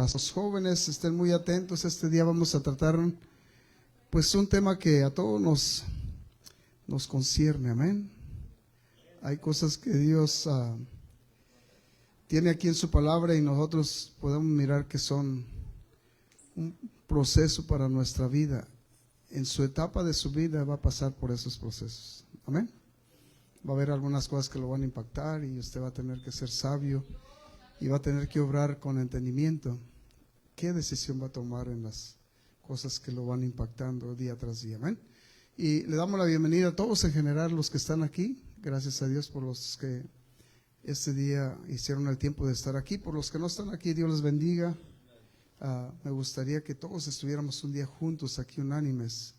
Los jóvenes estén muy atentos. Este día vamos a tratar pues un tema que a todos nos concierne, amén. Hay cosas que Dios tiene aquí en su palabra y nosotros podemos mirar que son un proceso para nuestra vida. En su etapa de su vida va a pasar por esos procesos, amén. Va a haber algunas cosas que lo van a impactar y usted va a tener que ser sabio y va a tener que obrar con entendimiento. ¿Qué decisión va a tomar en las cosas que lo van impactando día tras día? Amén. Y le damos la bienvenida a todos en general, los que están aquí. Gracias a Dios por los que este día hicieron el tiempo de estar aquí. Por los que no están aquí, Dios les bendiga. Me gustaría que todos estuviéramos un día juntos aquí, unánimes.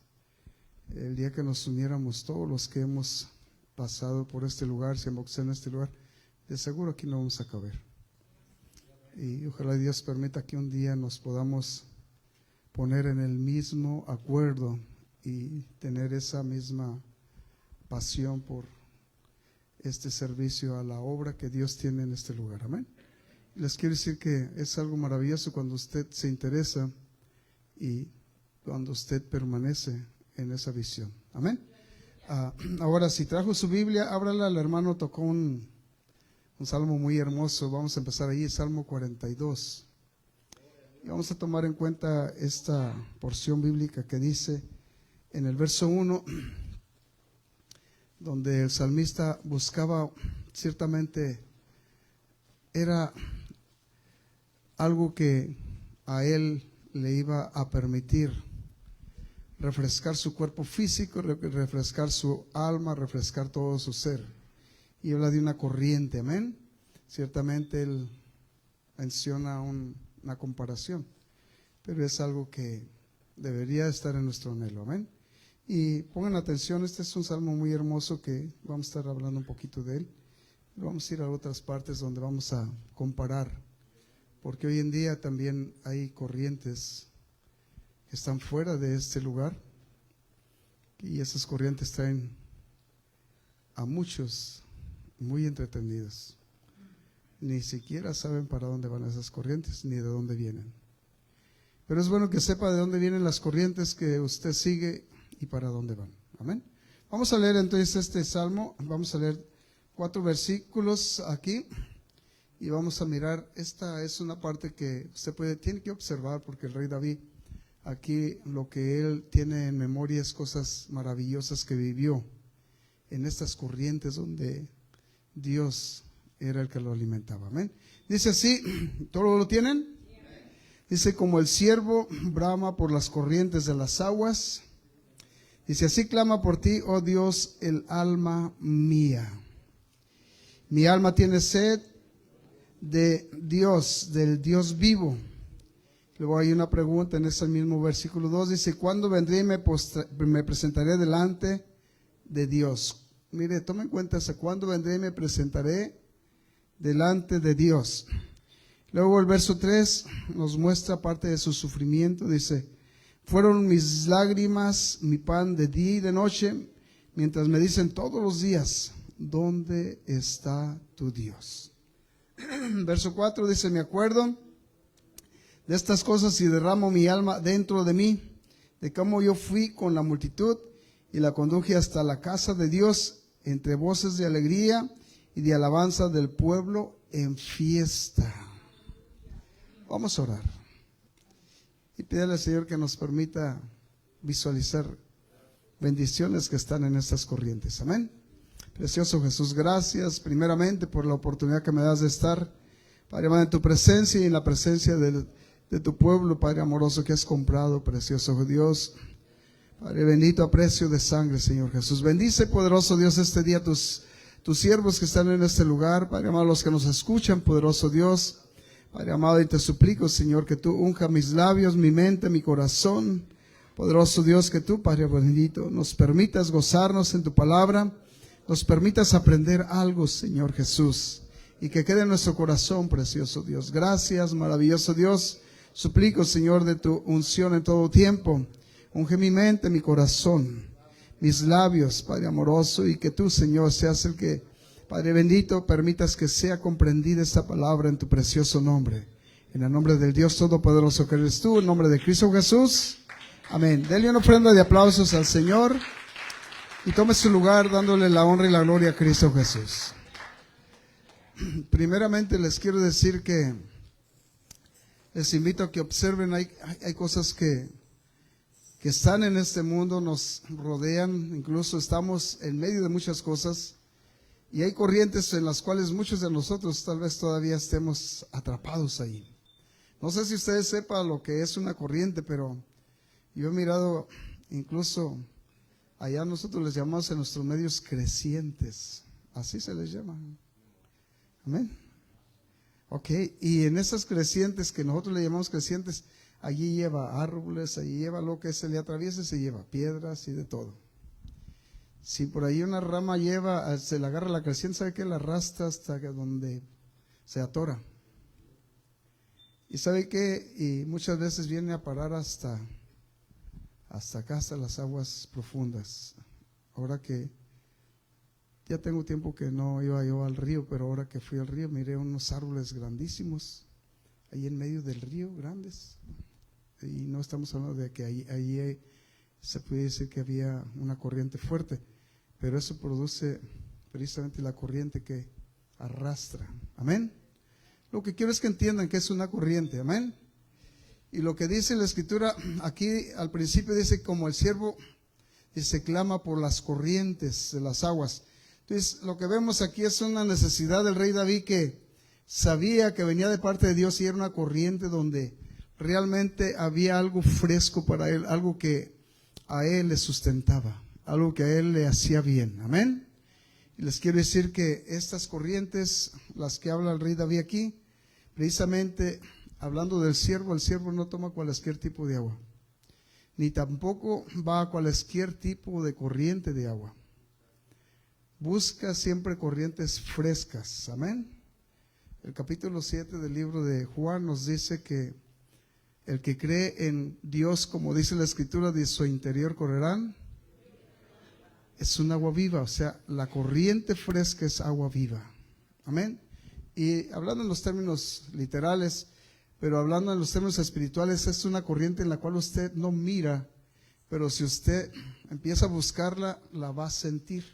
El día que nos uniéramos todos los que hemos pasado por este lugar, si hemos en este lugar, de seguro aquí no vamos a caber. Y ojalá Dios permita que un día nos podamos poner en el mismo acuerdo y tener esa misma pasión por este servicio a la obra que Dios tiene en este lugar. Amén. Les quiero decir que es algo maravilloso cuando usted se interesa y cuando usted permanece en esa visión. Amén. Ahora, si trajo su Biblia, ábrala. El hermano tocó un salmo muy hermoso. Vamos a empezar ahí, Salmo 42. Y vamos a tomar en cuenta esta porción bíblica que dice en el verso 1, donde el salmista buscaba, ciertamente era algo que a él le iba a permitir refrescar su cuerpo físico, refrescar su alma, refrescar todo su ser. Y habla de una corriente, amén. Ciertamente él menciona una comparación, pero es algo que debería estar en nuestro anhelo, amén. Y pongan atención, este es un salmo muy hermoso que vamos a estar hablando un poquito de él. Vamos a ir a otras partes donde vamos a comparar, porque hoy en día también hay corrientes que están fuera de este lugar y esas corrientes traen a muchos muy entretenidos. Ni siquiera saben para dónde van esas corrientes ni de dónde vienen. Pero es bueno que sepa de dónde vienen las corrientes que usted sigue y para dónde van. Amén. Vamos a leer entonces este salmo. Vamos a leer 4 versículos aquí y vamos a mirar. Esta es una parte que usted tiene que observar, porque el rey David aquí lo que él tiene en memoria es cosas maravillosas que vivió en estas corrientes donde Dios era el que lo alimentaba. Amén. Dice así, ¿todos lo tienen? Dice, como el ciervo brama por las corrientes de las aguas. Dice, así clama por ti, oh Dios, el alma mía. Mi alma tiene sed de Dios, del Dios vivo. Luego hay una pregunta en ese mismo versículo 2. Dice, ¿cuándo vendré y me presentaré delante de Dios? Mire, tome en cuenta eso. ¿Cuándo vendré y me presentaré delante de Dios? Luego el verso 3 nos muestra parte de su sufrimiento. Dice, fueron mis lágrimas mi pan de día y de noche, mientras me dicen todos los días, ¿dónde está tu Dios? Verso 4 dice, me acuerdo de estas cosas y derramo mi alma dentro de mí, de cómo yo fui con la multitud y la conduje hasta la casa de Dios, entre voces de alegría y de alabanza del pueblo en fiesta. Vamos a orar y pedirle al Señor que nos permita visualizar bendiciones que están en estas corrientes. Amén. Precioso Jesús, gracias primeramente por la oportunidad que me das de estar, Padre amado, en tu presencia y en la presencia de tu pueblo, Padre amoroso, que has comprado, precioso Dios. Padre bendito, a precio de sangre, Señor Jesús. Bendice, poderoso Dios, este día tus siervos que están en este lugar, Padre amado, los que nos escuchan, poderoso Dios. Padre amado, y te suplico, Señor, que tú unja mis labios, mi mente, mi corazón. Poderoso Dios, que tú, Padre bendito, nos permitas gozarnos en tu palabra, nos permitas aprender algo, Señor Jesús, y que quede en nuestro corazón, precioso Dios. Gracias, maravilloso Dios. Suplico, Señor, de tu unción en todo tiempo. Unge mi mente, mi corazón, mis labios, Padre amoroso, y que tú, Señor, seas el que, Padre bendito, permitas que sea comprendida esta palabra en tu precioso nombre. En el nombre del Dios Todopoderoso que eres tú, en nombre de Cristo Jesús. Amén. Denle una ofrenda de aplausos al Señor y tome su lugar dándole la honra y la gloria a Cristo Jesús. Primeramente les quiero decir que les invito a que observen, hay cosas que están en este mundo, nos rodean, incluso estamos en medio de muchas cosas y hay corrientes en las cuales muchos de nosotros tal vez todavía estemos atrapados ahí. No sé si ustedes sepan lo que es una corriente, pero yo he mirado, incluso allá nosotros les llamamos en nuestros medios crecientes, así se les llama. Amén. Ok, y en esas crecientes que nosotros le llamamos crecientes, allí lleva árboles, allí lleva lo que se le atraviese, se lleva piedras y de todo. Si por ahí una rama se le agarra la creciente, ¿sabe qué? La arrastra hasta donde se atora. ¿Y sabe qué? Y muchas veces viene a parar hasta acá, hasta las aguas profundas. Ahora que ya tengo tiempo que no iba yo al río, pero ahora que fui al río miré unos árboles grandísimos ahí en medio del río, grandes. Y no estamos hablando de que ahí se puede decir que había una corriente fuerte, pero eso produce precisamente la corriente que arrastra. Amén. Lo que quiero es que entiendan que es una corriente. Amén. Y lo que dice la Escritura aquí al principio dice, como el siervo dice, clama por las corrientes de las aguas. Entonces lo que vemos aquí es una necesidad del rey David, que sabía que venía de parte de Dios y era una corriente donde realmente había algo fresco para él, algo que a él le sustentaba, algo que a él le hacía bien. Amén. Y les quiero decir que estas corrientes, las que habla el rey David aquí, precisamente hablando del siervo, el siervo no toma cualquier tipo de agua, ni tampoco va a cualquier tipo de corriente de agua. Busca siempre corrientes frescas. Amén. El capítulo 7 del libro de Juan nos dice que el que cree en Dios, como dice la Escritura, de su interior correrán. Es un agua viva, o sea, la corriente fresca es agua viva. Amén. Y hablando en los términos literales, pero hablando en los términos espirituales, es una corriente en la cual usted no mira, pero si usted empieza a buscarla, la va a sentir.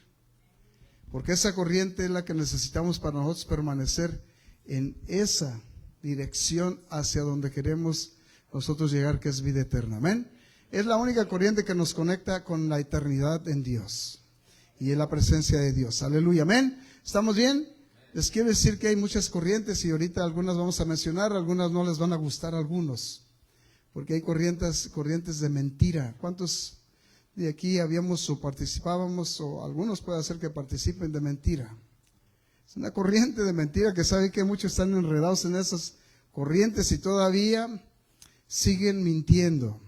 Porque esa corriente es la que necesitamos para nosotros permanecer en esa dirección hacia donde queremos nosotros llegar, que es vida eterna. Amén. Es la única corriente que nos conecta con la eternidad en Dios y en la presencia de Dios. Aleluya. Amén. ¿Estamos bien? Les quiero decir que hay muchas corrientes y ahorita algunas vamos a mencionar, algunas no les van a gustar a algunos, porque hay corrientes de mentira. ¿Cuántos de aquí habíamos o participábamos, o algunos puede ser que participen de mentira? Es una corriente de mentira que sabe que muchos están enredados en esas corrientes y todavía siguen mintiendo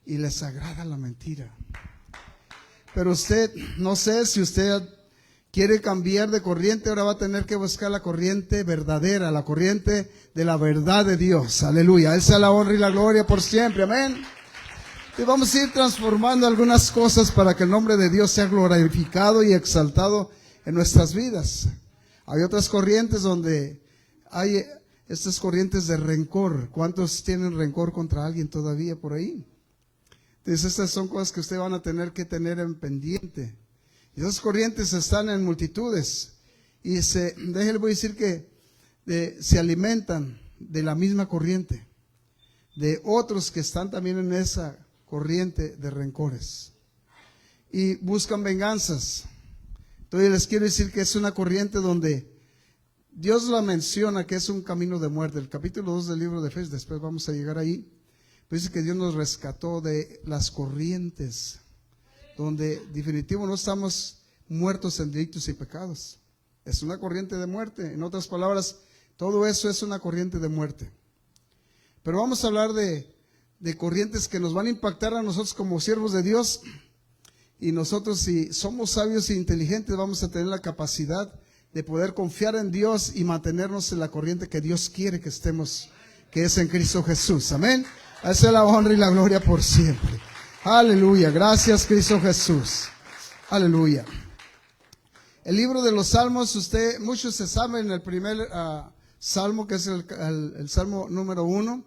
y les agrada la mentira. Pero usted, no sé si usted quiere cambiar de corriente, ahora va a tener que buscar la corriente verdadera, la corriente de la verdad de Dios. Aleluya. A Él sea la honra y la gloria por siempre. Amén. Y vamos a ir transformando algunas cosas para que el nombre de Dios sea glorificado y exaltado en nuestras vidas. Hay otras corrientes donde hay estas corrientes de rencor. ¿Cuántos tienen rencor contra alguien todavía por ahí? Entonces estas son cosas que usted van a tener que tener en pendiente. Y esas corrientes están en multitudes y déjenle voy a decir que se alimentan de la misma corriente, de otros que están también en esa corriente de rencores y buscan venganzas. Entonces les quiero decir que es una corriente donde Dios la menciona que es un camino de muerte. El capítulo 2 del libro de Efesios, después vamos a llegar ahí, pero dice que Dios nos rescató de las corrientes donde definitivo no estamos muertos en delitos y pecados. Es una corriente de muerte. En otras palabras, todo eso es una corriente de muerte. Pero vamos a hablar de corrientes que nos van a impactar a nosotros como siervos de Dios. Y nosotros, si somos sabios e inteligentes, vamos a tener la capacidad de poder confiar en Dios y mantenernos en la corriente que Dios quiere que estemos, que es en Cristo Jesús. Amén. A Él sea la honra y la gloria por siempre. Aleluya. Gracias, Cristo Jesús. Aleluya. El libro de los Salmos, muchos se saben el primer salmo, que es el salmo número 1,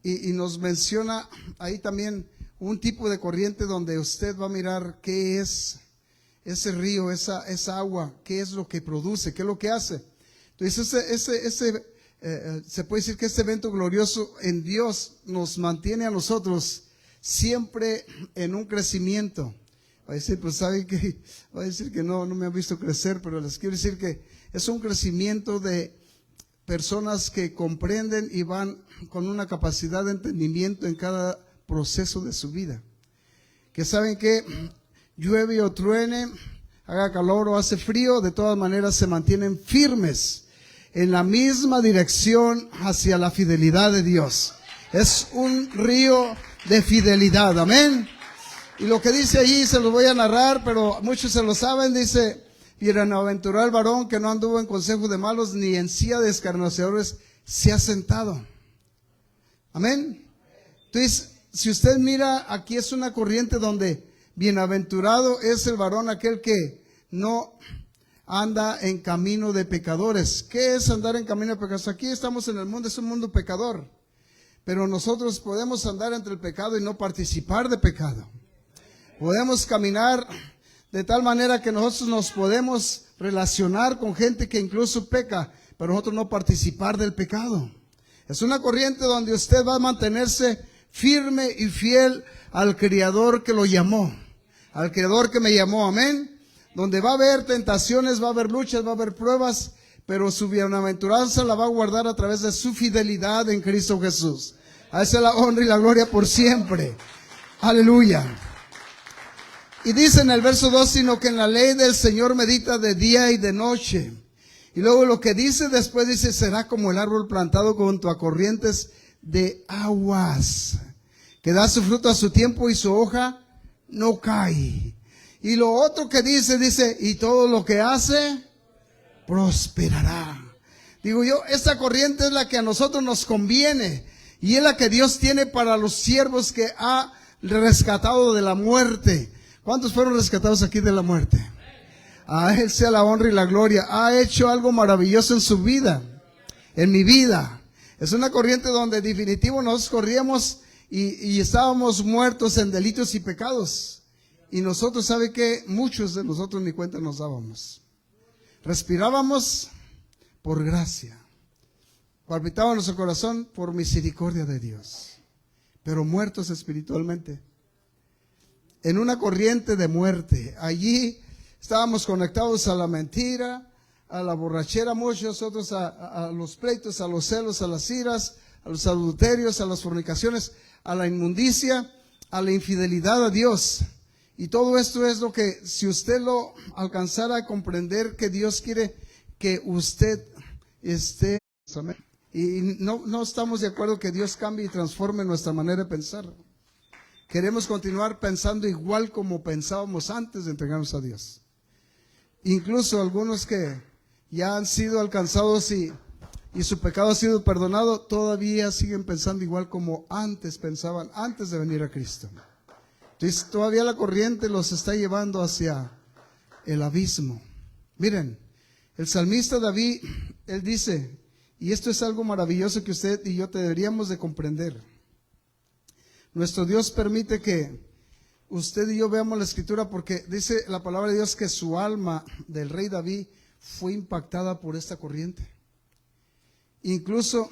y nos menciona ahí también un tipo de corriente donde usted va a mirar qué es ese río, esa agua, qué es lo que produce, qué es lo que hace. Entonces se puede decir que este evento glorioso en Dios nos mantiene a nosotros siempre en un crecimiento. Va a decir, pues saben que, va a decir que no me han visto crecer, pero les quiero decir que es un crecimiento de personas que comprenden y van con una capacidad de entendimiento en cada proceso de su vida. Que saben que llueve o truene, haga calor o hace frío, de todas maneras se mantienen firmes en la misma dirección hacia la fidelidad de Dios. Es un río de fidelidad, amén. Y lo que dice allí se lo voy a narrar, pero muchos se lo saben. Dice: bienaventurado el varón que no anduvo en consejo de malos, ni en silla de escarnecedores se ha sentado. Amén. Entonces, si usted mira, aquí es una corriente donde bienaventurado es el varón aquel que no anda en camino de pecadores. ¿Qué es andar en camino de pecadores? Aquí estamos en el mundo, es un mundo pecador, pero nosotros podemos andar entre el pecado y no participar de pecado. Podemos caminar de tal manera que nosotros nos podemos relacionar con gente que incluso peca, pero nosotros no participar del pecado. Es una corriente donde usted va a mantenerse firme y fiel al Creador que lo llamó, al Creador que me llamó, amén. Donde va a haber tentaciones, va a haber luchas, va a haber pruebas, pero su bienaventuranza la va a guardar a través de su fidelidad en Cristo Jesús. A esa la honra y la gloria por siempre. Aleluya. Y dice en el verso 2, sino que en la ley del Señor medita de día y de noche. Y luego lo que dice después, dice: será como el árbol plantado junto a corrientes de aguas, que da su fruto a su tiempo y su hoja no cae. Y lo otro que dice, y todo lo que hace, prosperará. Digo yo, esta corriente es la que a nosotros nos conviene, y es la que Dios tiene para los siervos que ha rescatado de la muerte. ¿Cuántos fueron rescatados aquí de la muerte? A Él sea la honra y la gloria. Ha hecho algo maravilloso en su vida, en mi vida. Es una corriente donde definitivo nosotros corríamos y estábamos muertos en delitos y pecados. Y nosotros, ¿sabe qué? Muchos de nosotros ni cuenta nos dábamos. Respirábamos por gracia. Palpitaba nuestro corazón por misericordia de Dios. Pero muertos espiritualmente. En una corriente de muerte. Allí estábamos conectados a la mentira, a la borrachera, muchos otros a los pleitos, a los celos, a las iras, a los adulterios, a las fornicaciones, a la inmundicia, a la infidelidad a Dios. Y todo esto es lo que, si usted lo alcanzara a comprender, que Dios quiere que usted esté. Y no estamos de acuerdo que Dios cambie y transforme nuestra manera de pensar. Queremos continuar pensando igual como pensábamos antes de entregarnos a Dios. Incluso algunos que ya han sido alcanzados y su pecado ha sido perdonado, todavía siguen pensando igual como antes pensaban, antes de venir a Cristo. Entonces todavía la corriente los está llevando hacia el abismo. Miren, el salmista David, él dice, y esto es algo maravilloso que usted y yo deberíamos de comprender. Nuestro Dios permite que usted y yo veamos la escritura, porque dice la palabra de Dios que su alma del rey David fue impactada por esta corriente. Incluso,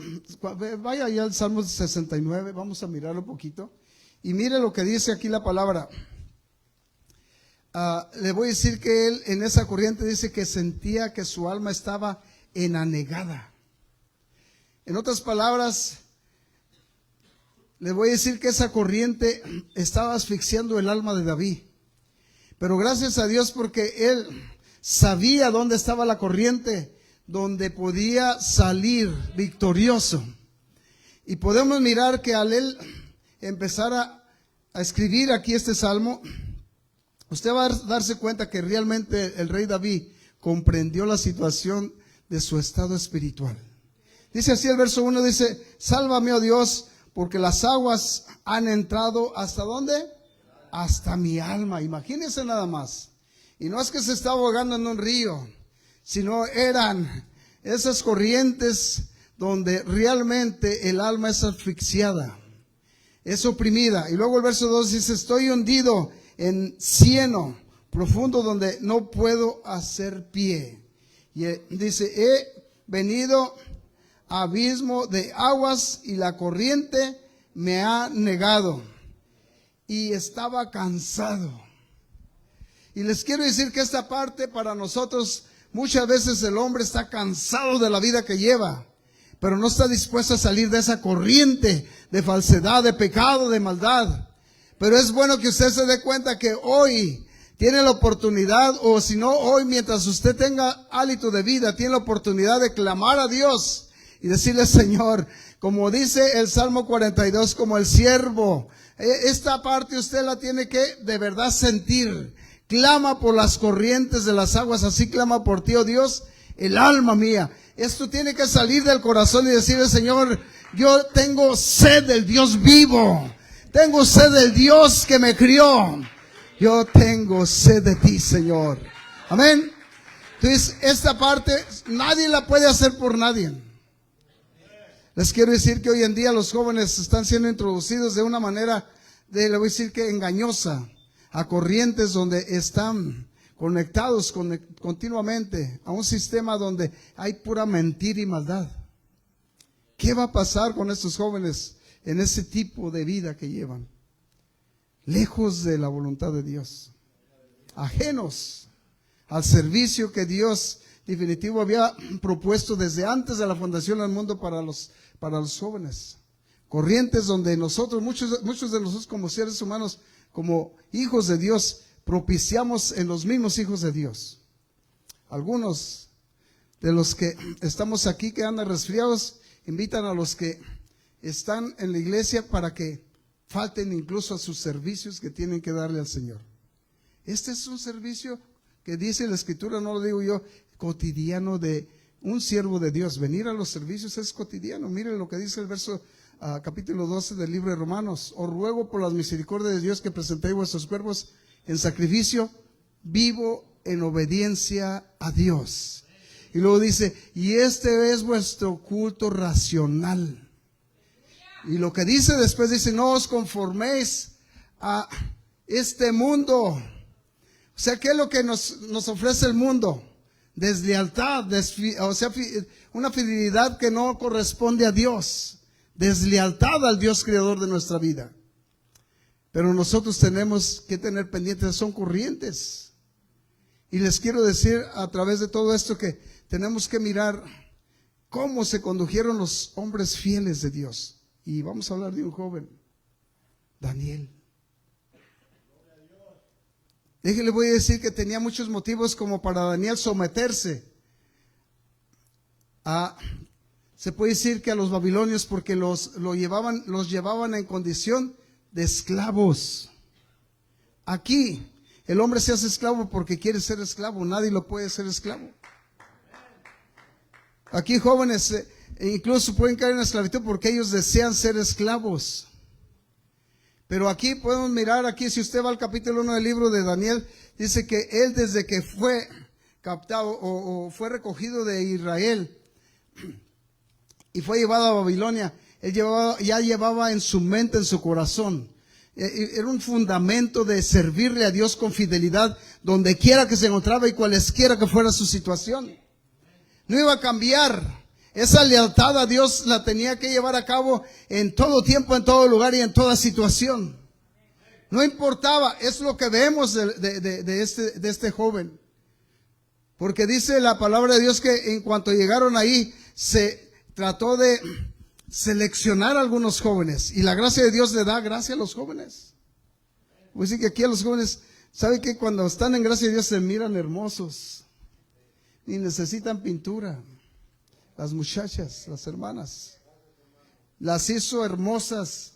vaya allá al Salmo 69, vamos a mirarlo un poquito. Y mire lo que dice aquí la palabra. Le voy a decir que él en esa corriente dice que sentía que su alma estaba enanegada. En otras palabras, le voy a decir que esa corriente estaba asfixiando el alma de David. Pero gracias a Dios, porque él sabía dónde estaba la corriente, donde podía salir victorioso. Y podemos mirar que al él empezar a escribir aquí este salmo, usted va a darse cuenta que realmente el rey David comprendió la situación de su estado espiritual. Dice así el verso 1, dice: sálvame, oh Dios, porque las aguas han entrado, ¿hasta dónde? Hasta mi alma. Imagínense nada más. Y no es que se está ahogando en un río, sino eran esas corrientes donde realmente el alma es asfixiada, es oprimida. Y luego el verso 2 dice, estoy hundido en cieno profundo donde no puedo hacer pie. Y dice, he venido a abismo de aguas y la corriente me ha negado. Y estaba cansado. Y les quiero decir que esta parte para nosotros, muchas veces el hombre está cansado de la vida que lleva, pero no está dispuesto a salir de esa corriente de falsedad, de pecado, de maldad. Pero es bueno que usted se dé cuenta que hoy tiene la oportunidad, o si no hoy, mientras usted tenga hálito de vida, tiene la oportunidad de clamar a Dios y decirle, Señor, como dice el Salmo 42, como el siervo, esta parte usted la tiene que de verdad sentir. Clama por las corrientes de las aguas, así clama por ti, oh Dios, el alma mía. Esto tiene que salir del corazón y decirle, Señor, yo tengo sed del Dios vivo. Tengo sed del Dios que me crió. Yo tengo sed de ti, Señor. Amén. Entonces, esta parte nadie la puede hacer por nadie. Les quiero decir que hoy en día los jóvenes están siendo introducidos de una manera, le voy a decir que engañosa, a corrientes donde están conectados continuamente a un sistema donde hay pura mentira y maldad. ¿Qué va a pasar con estos jóvenes en ese tipo de vida que llevan? Lejos de la voluntad de Dios, ajenos al servicio que Dios definitivo había propuesto desde antes de la fundación del mundo para los jóvenes. Corrientes donde nosotros, muchos de nosotros como seres humanos, como hijos de Dios, propiciamos en los mismos hijos de Dios. Algunos de los que estamos aquí que andan resfriados, invitan a los que están en la iglesia para que falten incluso a sus servicios que tienen que darle al Señor. Este es un servicio que dice la Escritura, no lo digo yo, cotidiano de un siervo de Dios. Venir a los servicios es cotidiano. Miren lo que dice el verso capítulo 12 del libro de Romanos. Os ruego por las misericordias de Dios que presentéis vuestros cuerpos en sacrificio vivo en obediencia a Dios. Y luego dice, y este es vuestro culto racional. Y lo que dice después, dice, no os conforméis a este mundo. O sea, ¿qué es lo que nos ofrece el mundo? Deslealtad, o sea, una fidelidad que no corresponde a Dios. Deslealtad al Dios creador de nuestra vida. Pero nosotros tenemos que tener pendientes, son corrientes. Y les quiero decir a través de todo esto que tenemos que mirar cómo se condujeron los hombres fieles de Dios. Y vamos a hablar de un joven, Daniel. Le voy a decir que tenía muchos motivos como para Daniel someterse a, se puede decir que a los babilonios, porque los llevaban en condición de esclavos. Aquí el hombre se hace esclavo porque quiere ser esclavo, nadie lo puede ser esclavo. Aquí jóvenes incluso pueden caer en la esclavitud porque ellos desean ser esclavos. Pero aquí podemos mirar, aquí si usted va al capítulo 1 del libro de Daniel, dice que él desde que fue captado o fue recogido de Israel y fue llevado a Babilonia, él ya llevaba en su mente, en su corazón, era un fundamento de servirle a Dios con fidelidad donde quiera que se encontraba y cualesquiera que fuera su situación. No iba a cambiar. Esa lealtad a Dios la tenía que llevar a cabo en todo tiempo, en todo lugar y en toda situación. No importaba, es lo que vemos de este joven. Porque dice la palabra de Dios que en cuanto llegaron ahí, se trató de seleccionar a algunos jóvenes. Y la gracia de Dios le da gracia a los jóvenes. Voy a decir que aquí a los jóvenes, ¿sabe que cuando están en gracia de Dios se miran hermosos? Ni necesitan pintura. Las muchachas, las hermanas, las hizo hermosas.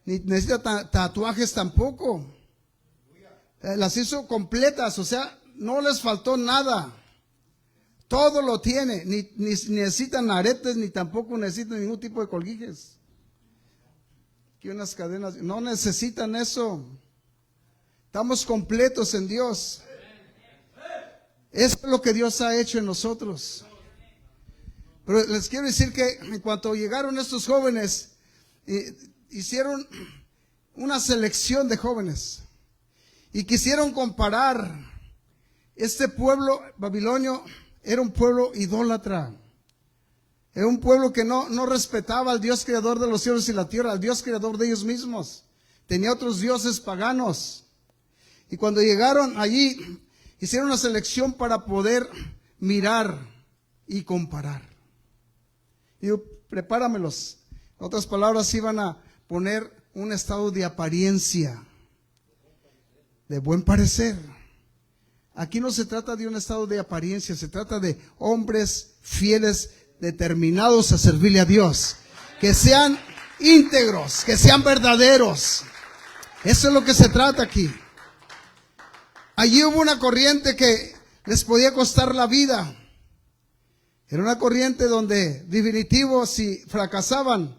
Ni necesita tatuajes tampoco. Las hizo completas, o sea, no les faltó nada. Todo lo tiene. Ni necesitan aretes, ni tampoco necesitan ningún tipo de colguijes. Aquí unas cadenas, no necesitan eso. Estamos completos en Dios. Eso es lo que Dios ha hecho en nosotros. Pero les quiero decir que en cuanto llegaron estos jóvenes, hicieron una selección de jóvenes y quisieron comparar. Este pueblo babilonio era un pueblo idólatra. Era un pueblo que no respetaba al Dios creador de los cielos y la tierra, al Dios creador de ellos mismos. Tenía otros dioses paganos. Y cuando llegaron allí, hicieron una selección para poder mirar y comparar. Digo, prepáramelos. En otras palabras, iban a poner un estado de apariencia, de buen parecer. Aquí no se trata de un estado de apariencia, se trata de hombres fieles, determinados a servirle a Dios, que sean íntegros, que sean verdaderos. Eso es lo que se trata aquí. Allí hubo una corriente que les podía costar la vida. Era una corriente donde, definitivo, si fracasaban,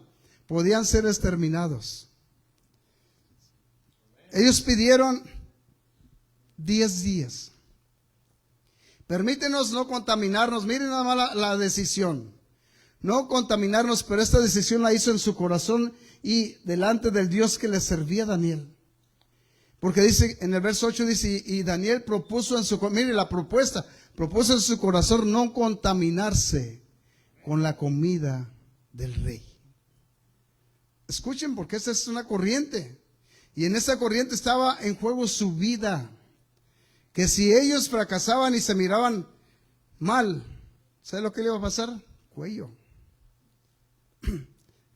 podían ser exterminados. Ellos pidieron 10 días. Permítenos no contaminarnos. Miren nada más la decisión. No contaminarnos, pero esta decisión la hizo en su corazón y delante del Dios que le servía a Daniel. Porque dice, en el verso 8 dice, y Daniel propuso en su, mire la propuesta, propuso en su corazón no contaminarse con la comida del rey. Escuchen, porque esta es una corriente. Y en esa corriente estaba en juego su vida. Que si ellos fracasaban y se miraban mal, ¿sabe lo que le iba a pasar? Cuello.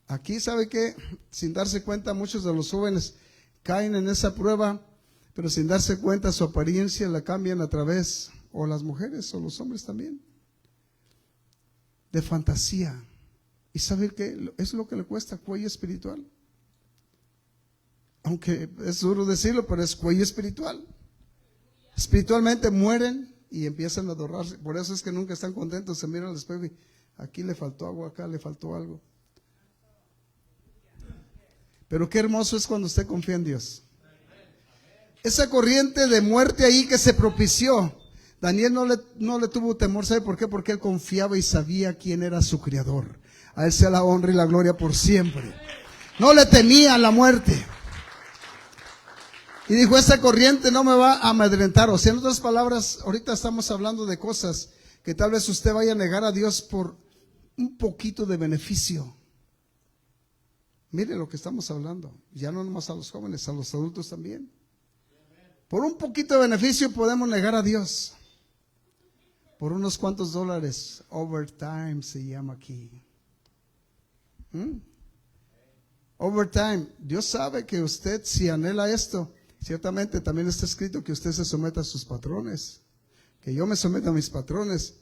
Aquí, ¿sabe qué? Sin darse cuenta, muchos de los jóvenes caen en esa prueba, pero sin darse cuenta su apariencia la cambian a través, o las mujeres o los hombres también, de fantasía. ¿Y sabe qué? Es lo que le cuesta cuello espiritual. Aunque es duro decirlo, pero es cuello espiritual. Espiritualmente mueren y empiezan a adorarse. Por eso es que nunca están contentos. Se miran al espejo y aquí le faltó algo, acá le faltó algo. Pero qué hermoso es cuando usted confía en Dios. Esa corriente de muerte ahí que se propició, Daniel no le tuvo temor. ¿Sabe por qué? Porque él confiaba y sabía quién era su Creador. A él sea la honra y la gloria por siempre. No le temía la muerte. Y dijo, esta corriente no me va a amedrentar. O sea, en otras palabras, ahorita estamos hablando de cosas que tal vez usted vaya a negar a Dios por un poquito de beneficio. Mire lo que estamos hablando. Ya no nomás a los jóvenes, a los adultos también. Por un poquito de beneficio podemos negar a Dios. Por unos cuantos dólares. Overtime se llama aquí. Overtime. Dios sabe que usted, si anhela esto, ciertamente también está escrito que usted se someta a sus patrones, que yo me someta a mis patrones.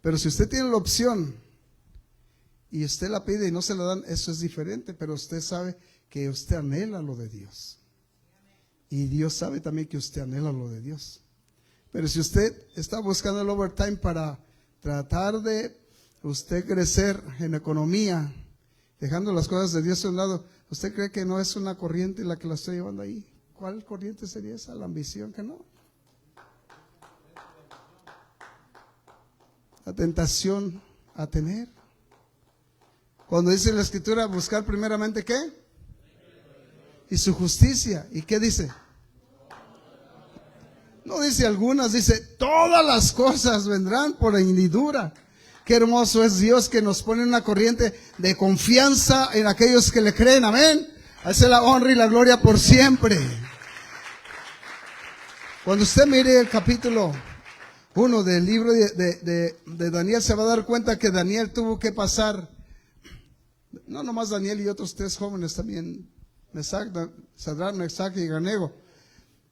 Pero si usted tiene la opción y usted la pide y no se la dan, eso es diferente. Pero usted sabe que usted anhela lo de Dios. Y Dios sabe también que usted anhela lo de Dios. Pero si usted está buscando el overtime para tratar de usted crecer en economía, dejando las cosas de Dios a un lado, ¿usted cree que no es una corriente la que la estoy llevando ahí? ¿Cuál corriente sería esa? La ambición, que no. La tentación a tener. Cuando dice la Escritura, buscar primeramente ¿qué? Y su justicia. ¿Y qué dice? No dice algunas, dice todas las cosas vendrán por añadidura. Qué hermoso es Dios que nos pone una corriente de confianza en aquellos que le creen. Amén. Hace la honra y la gloria por siempre. Cuando usted mire el capítulo 1 del libro de Daniel, se va a dar cuenta que Daniel tuvo que pasar, no nomás Daniel y otros 3 jóvenes también, Sadrach, Mesach y Abednego.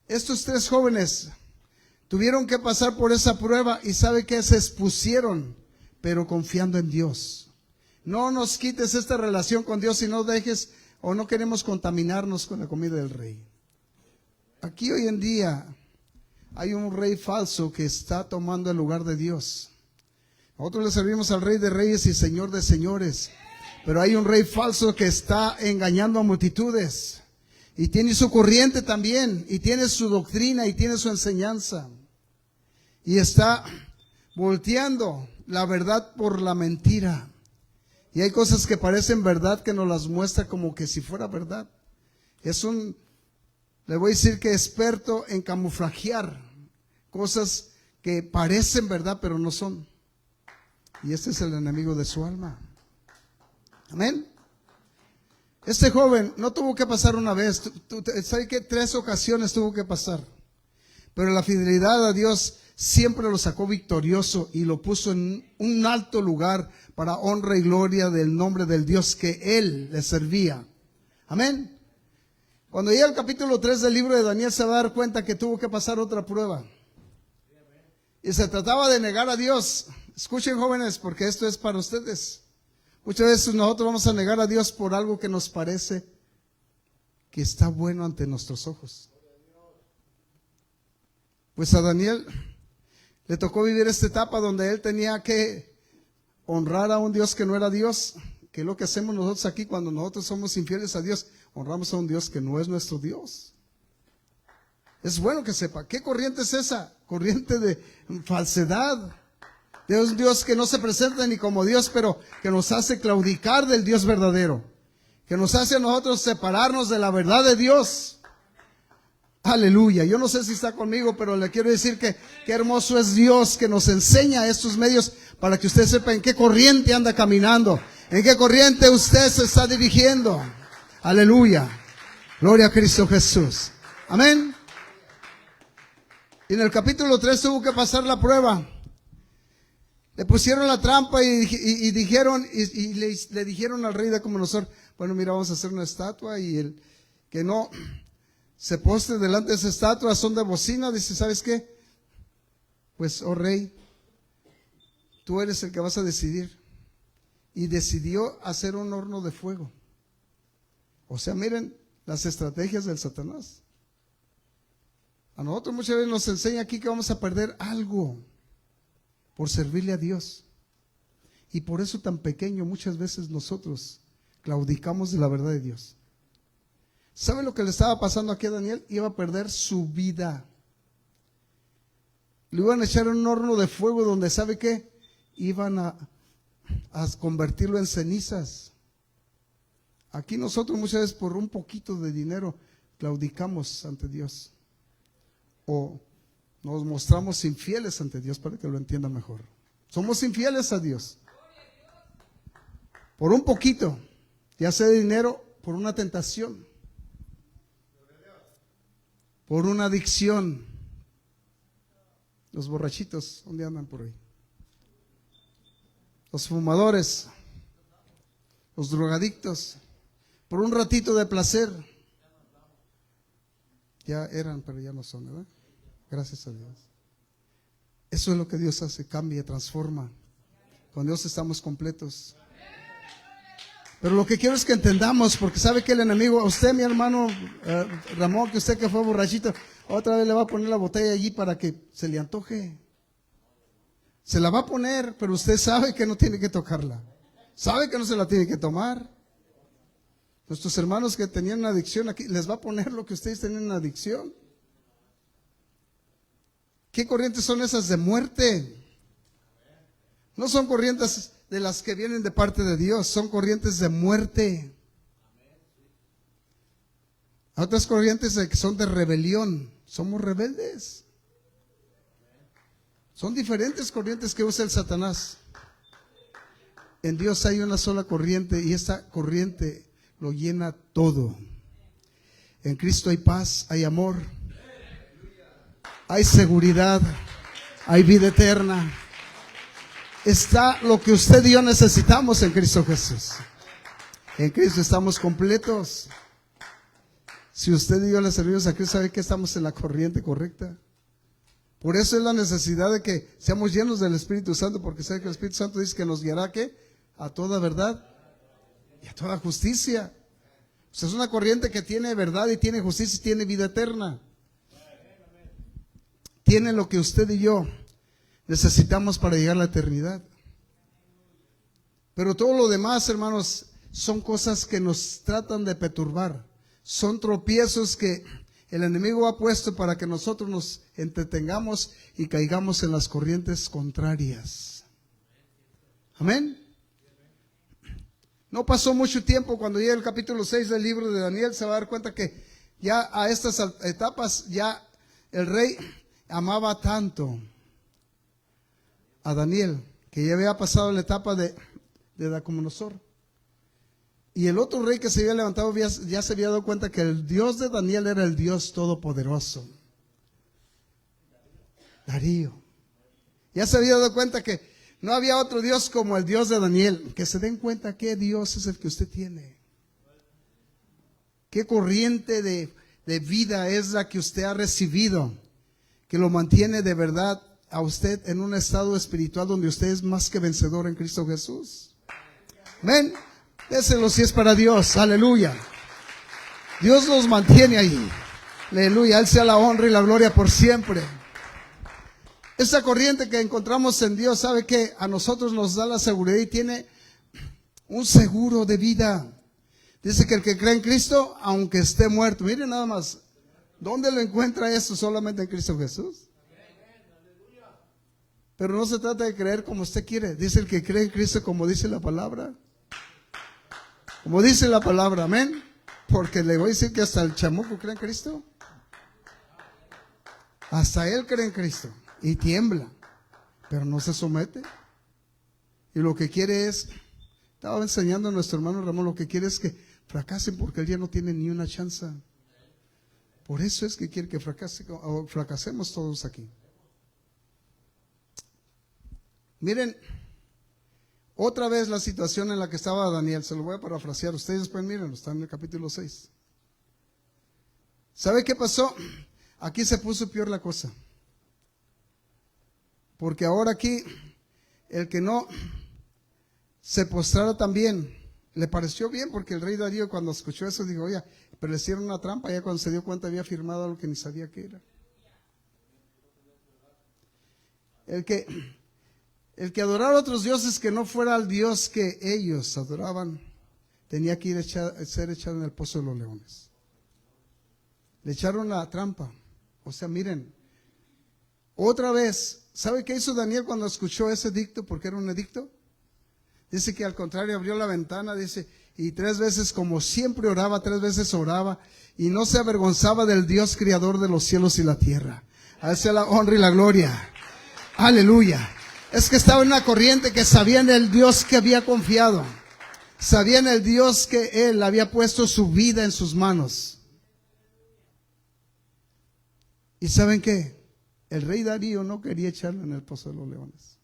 Estos 3 jóvenes tuvieron que pasar por esa prueba y sabe que se expusieron, pero confiando en Dios. No nos quites esta relación con Dios y no dejes o no queremos contaminarnos con la comida del rey. Aquí hoy en día hay un rey falso que está tomando el lugar de Dios. Nosotros le servimos al Rey de Reyes y Señor de Señores, pero hay un rey falso que está engañando a multitudes y tiene su corriente también, y tiene su doctrina y tiene su enseñanza, y está volteando la verdad por la mentira. Y hay cosas que parecen verdad que nos las muestra como que si fuera verdad. Le voy a decir que experto en camuflajear cosas que parecen verdad pero no son. Y este es el enemigo de su alma. Amén. Este joven no tuvo que pasar una vez, ¿sabe qué? 3 ocasiones tuvo que pasar. Pero la fidelidad a Dios siempre lo sacó victorioso y lo puso en un alto lugar para honra y gloria del nombre del Dios que él le servía. Amén. Cuando llega al capítulo 3 del libro de Daniel se va a dar cuenta que tuvo que pasar otra prueba. Y se trataba de negar a Dios. Escuchen, jóvenes, porque esto es para ustedes. Muchas veces nosotros vamos a negar a Dios por algo que nos parece que está bueno ante nuestros ojos. Pues a Daniel le tocó vivir esta etapa donde él tenía que honrar a un Dios que no era Dios, que es lo que hacemos nosotros aquí cuando nosotros somos infieles a Dios, honramos a un Dios que no es nuestro Dios. Es bueno que sepa, ¿qué corriente es esa? Corriente de falsedad. De un Dios que no se presenta ni como Dios, pero que nos hace claudicar del Dios verdadero. Que nos hace a nosotros separarnos de la verdad de Dios. Aleluya. Yo no sé si está conmigo, pero le quiero decir que qué hermoso es Dios que nos enseña estos medios para que usted sepa en qué corriente anda caminando, en qué corriente usted se está dirigiendo. Aleluya. Gloria a Cristo Jesús. Amén. Y en el capítulo 3 tuvo que pasar la prueba. Le pusieron la trampa y dijeron, le dijeron al rey de Nabucodonosor, bueno, mira, vamos a hacer una estatua y el que no se postre delante de esa estatua son de bocina. Dice, ¿sabes qué? Pues, oh rey, tú eres el que vas a decidir. Y decidió hacer un horno de fuego. O sea, miren las estrategias del Satanás. A nosotros muchas veces nos enseña aquí que vamos a perder algo por servirle a Dios. Y por eso tan pequeño muchas veces nosotros claudicamos de la verdad de Dios. ¿Sabe lo que le estaba pasando aquí a Daniel? Iba a perder su vida. Le iban a echar en un horno de fuego donde, ¿sabe qué? Iban a convertirlo en cenizas. Aquí nosotros muchas veces por un poquito de dinero claudicamos ante Dios. O nos mostramos infieles ante Dios, para que lo entienda mejor. Somos infieles a Dios. Por un poquito, ya sea de dinero, por una tentación, por una adicción. Los borrachitos, ¿dónde andan por ahí? Los fumadores, los drogadictos, por un ratito de placer. Ya eran, pero ya no son, ¿verdad? Gracias a Dios. Eso es lo que Dios hace, cambia, transforma. Con Dios estamos completos. Pero lo que quiero es que entendamos, porque sabe que el enemigo, a usted, mi hermano Ramón, que usted que fue borrachito, otra vez le va a poner la botella allí para que se le antoje. Se la va a poner, pero usted sabe que no tiene que tocarla. Sabe que no se la tiene que tomar. Nuestros hermanos que tenían una adicción aquí, les va a poner lo que ustedes tienen una adicción. ¿Qué corrientes son esas de muerte? No son corrientes de las que vienen de parte de Dios, son corrientes de muerte. Otras corrientes que son de rebelión, somos rebeldes. Son diferentes corrientes que usa el Satanás. En Dios hay una sola corriente y esta corriente lo llena todo. En Cristo hay paz, hay amor, hay seguridad, hay vida eterna. Está lo que usted y yo necesitamos en Cristo Jesús. En Cristo estamos completos. Si usted y yo le servimos a Cristo, sabe que estamos en la corriente correcta. Por eso es la necesidad de que seamos llenos del Espíritu Santo, porque sabe que el Espíritu Santo dice que nos guiará ¿qué? A toda verdad y a toda justicia. O sea, es una corriente que tiene verdad y tiene justicia y tiene vida eterna. Tiene lo que usted y yo necesitamos para llegar a la eternidad. Pero todo lo demás, hermanos, son cosas que nos tratan de perturbar. Son tropiezos que el enemigo ha puesto para que nosotros nos entretengamos y caigamos en las corrientes contrarias. Amén. No pasó mucho tiempo, cuando llegue el capítulo 6 del libro de Daniel, se va a dar cuenta que ya a estas etapas, ya el rey amaba tanto a Daniel, que ya había pasado la etapa de Nabucodonosor. Y el otro rey que se había levantado ya se había dado cuenta que el Dios de Daniel era el Dios todopoderoso. Darío. Ya se había dado cuenta que no había otro Dios como el Dios de Daniel. Que se den cuenta qué Dios es el que usted tiene. Qué corriente de vida es la que usted ha recibido, que lo mantiene de verdad a usted en un estado espiritual donde usted es más que vencedor en Cristo Jesús. Amén. Déselo si es para Dios. Aleluya. Dios nos mantiene ahí. Aleluya. A Él sea la honra y la gloria por siempre. Esa corriente que encontramos en Dios, ¿sabe qué? A nosotros nos da la seguridad y tiene un seguro de vida. Dice que el que cree en Cristo, aunque esté muerto. Miren nada más, ¿dónde lo encuentra eso? Solamente en Cristo Jesús. Pero no se trata de creer como usted quiere. Dice el que cree en Cristo como dice la palabra. Como dice la palabra, amén. Porque le voy a decir que hasta el chamuco cree en Cristo. Hasta él cree en Cristo. Y tiembla, pero no se somete. Y lo que quiere es, estaba enseñando a nuestro hermano Ramón, lo que quiere es que fracasen porque él ya no tiene ni una chance. Por eso es que quiere que fracasemos todos aquí. Miren, otra vez la situación en la que estaba Daniel, se lo voy a parafrasear, ustedes después mírenlo, está en el capítulo 6. ¿Sabe qué pasó? Aquí se puso peor la cosa. Porque ahora aquí, el que no se postrara también, le pareció bien, porque el rey Darío cuando escuchó eso dijo, oye, pero le hicieron una trampa, ya cuando se dio cuenta había firmado algo que ni sabía qué era. El que adorara a otros dioses que no fuera al Dios que ellos adoraban, tenía que ir ser echado en el pozo de los leones. Le echaron la trampa. O sea, miren, otra vez, ¿sabe qué hizo Daniel cuando escuchó ese edicto? Porque era un edicto. Dice que al contrario abrió la ventana, dice, y 3 veces como siempre oraba, 3 veces oraba, y no se avergonzaba del Dios creador de los cielos y la tierra. A Él sea la honra y la gloria. Aleluya. Es que estaba en una corriente que sabía en el Dios que había confiado. Sabía en el Dios que Él había puesto su vida en sus manos. ¿Y saben qué? El rey Darío no quería echarlo en el pozo de los leones.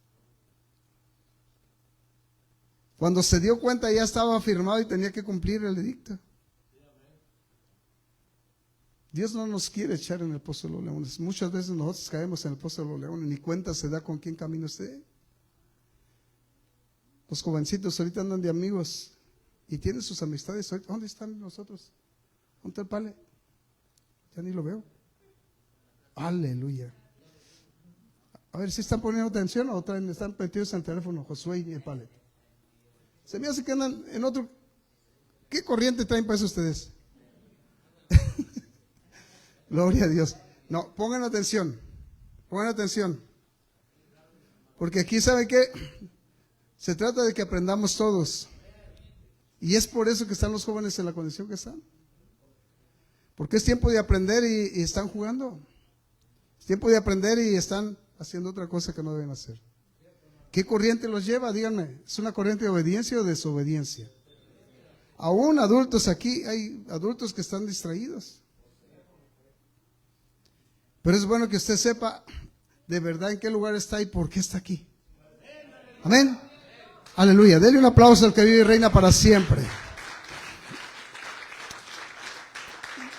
Cuando se dio cuenta ya estaba firmado y tenía que cumplir el edicto. Dios no nos quiere echar en el pozo de los leones. Muchas veces nosotros caemos en el pozo de los leones, ni cuenta se da con quién camina usted. Los jovencitos ahorita andan de amigos y tienen sus amistades. ¿Dónde están nosotros? ¿Dónde está el Pale? Ya ni lo veo. Aleluya. A ver si están poniendo atención o están metidos en el teléfono, Josué y el Pale. Se me hace que andan en otro. ¿Qué corriente traen para eso ustedes? Gloria a Dios. No, pongan atención. Porque aquí, ¿saben qué? Se trata de que aprendamos todos. Y es por eso que están los jóvenes en la condición que están. Porque es tiempo de aprender y están jugando. Es tiempo de aprender y están haciendo otra cosa que no deben hacer. ¿Qué corriente los lleva? Díganme, ¿es una corriente de obediencia o desobediencia? Aún adultos aquí, hay adultos que están distraídos. Pero es bueno que usted sepa de verdad en qué lugar está y por qué está aquí. Amén. Aleluya. Dele un aplauso al que vive y reina para siempre.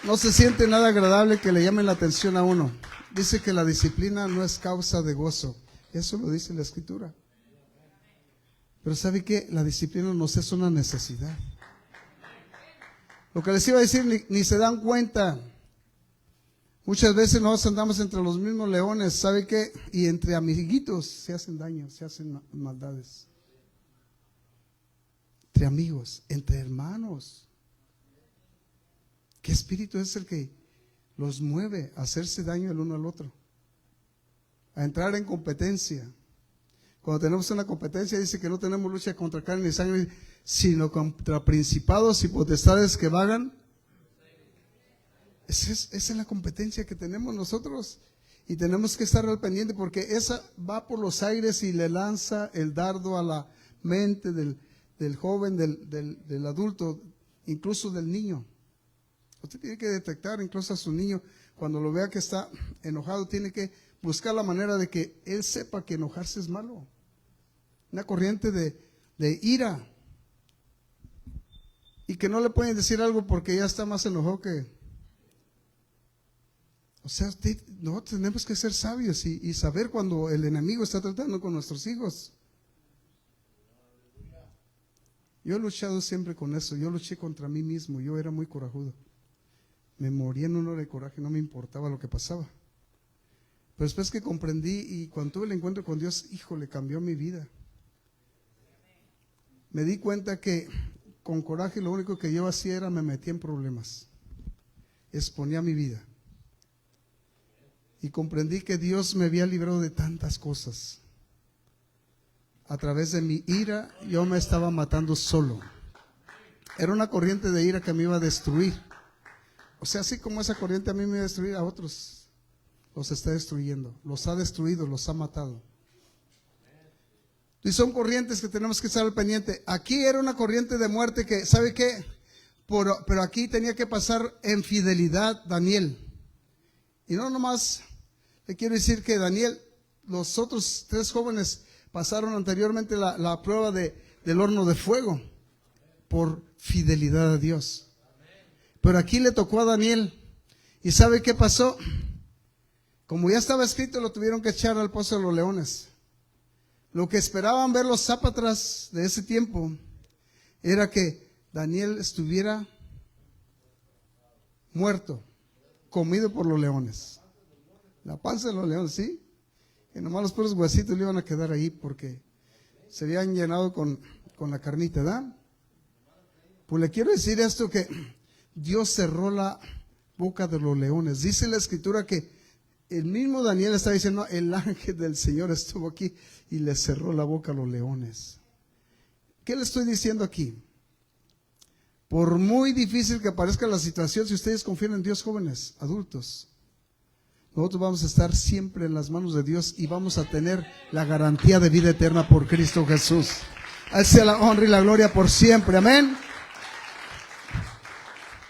No se siente nada agradable que le llamen la atención a uno. Dice que la disciplina no es causa de gozo. Eso lo dice la Escritura. Pero ¿sabe qué? La disciplina nos es una necesidad. Lo que les iba a decir, ni se dan cuenta. Muchas veces nosotros andamos entre los mismos leones, ¿sabe qué? Y entre amiguitos se hacen daño, se hacen maldades. Entre amigos, entre hermanos. ¿Qué espíritu es el que los mueve a hacerse daño el uno al otro? A entrar en competencia. Cuando tenemos una competencia dice que no tenemos lucha contra carne ni sangre, sino contra principados y potestades que vagan. Esa es la competencia que tenemos nosotros. Y tenemos que estar al pendiente, porque esa va por los aires y le lanza el dardo a la mente del joven, del adulto, incluso del niño. Usted tiene que detectar incluso a su niño, cuando lo vea que está enojado, tiene que buscar la manera de que él sepa que enojarse es malo. Una corriente de ira. Y que no le pueden decir algo porque ya está más enojado que... O sea, no, tenemos que ser sabios y saber cuando el enemigo está tratando con nuestros hijos. Yo he luchado siempre con eso. Yo luché contra mí mismo. Yo era muy corajudo. Me moría en uno de coraje. No me importaba lo que pasaba. Pero después que comprendí y cuando tuve el encuentro con Dios, híjole, cambió mi vida. Me di cuenta que con coraje lo único que yo hacía era me metía en problemas. Exponía mi vida. Y comprendí que Dios me había librado de tantas cosas. A través de mi ira, yo me estaba matando solo. Era una corriente de ira que me iba a destruir. O sea, así como esa corriente a mí me iba a destruir, a otros los está destruyendo. Los ha destruido, los ha matado. Y son corrientes que tenemos que estar al pendiente. Aquí era una corriente de muerte que, ¿sabe qué? Pero aquí tenía que pasar en fidelidad Daniel. Y no nomás, le quiero decir que Daniel, los otros 3 jóvenes pasaron anteriormente la prueba del horno de fuego por fidelidad a Dios. Pero aquí le tocó a Daniel. ¿Y sabe qué pasó? Como ya estaba escrito, lo tuvieron que echar al pozo de los leones. Lo que esperaban ver los zápatras de ese tiempo era que Daniel estuviera muerto, comido por los leones. La panza de los leones, ¿sí? Que nomás los puros huesitos le iban a quedar ahí porque se habían llenado con la carnita, ¿verdad? Pues le quiero decir esto, que Dios cerró la boca de los leones. Dice la escritura que el mismo Daniel está diciendo, el ángel del Señor estuvo aquí y le cerró la boca a los leones. ¿Qué le estoy diciendo aquí? Por muy difícil que parezca la situación, si ustedes confían en Dios, jóvenes, adultos, nosotros vamos a estar siempre en las manos de Dios y vamos a tener la garantía de vida eterna por Cristo Jesús. A Él sea la honra y la gloria por siempre. Amén.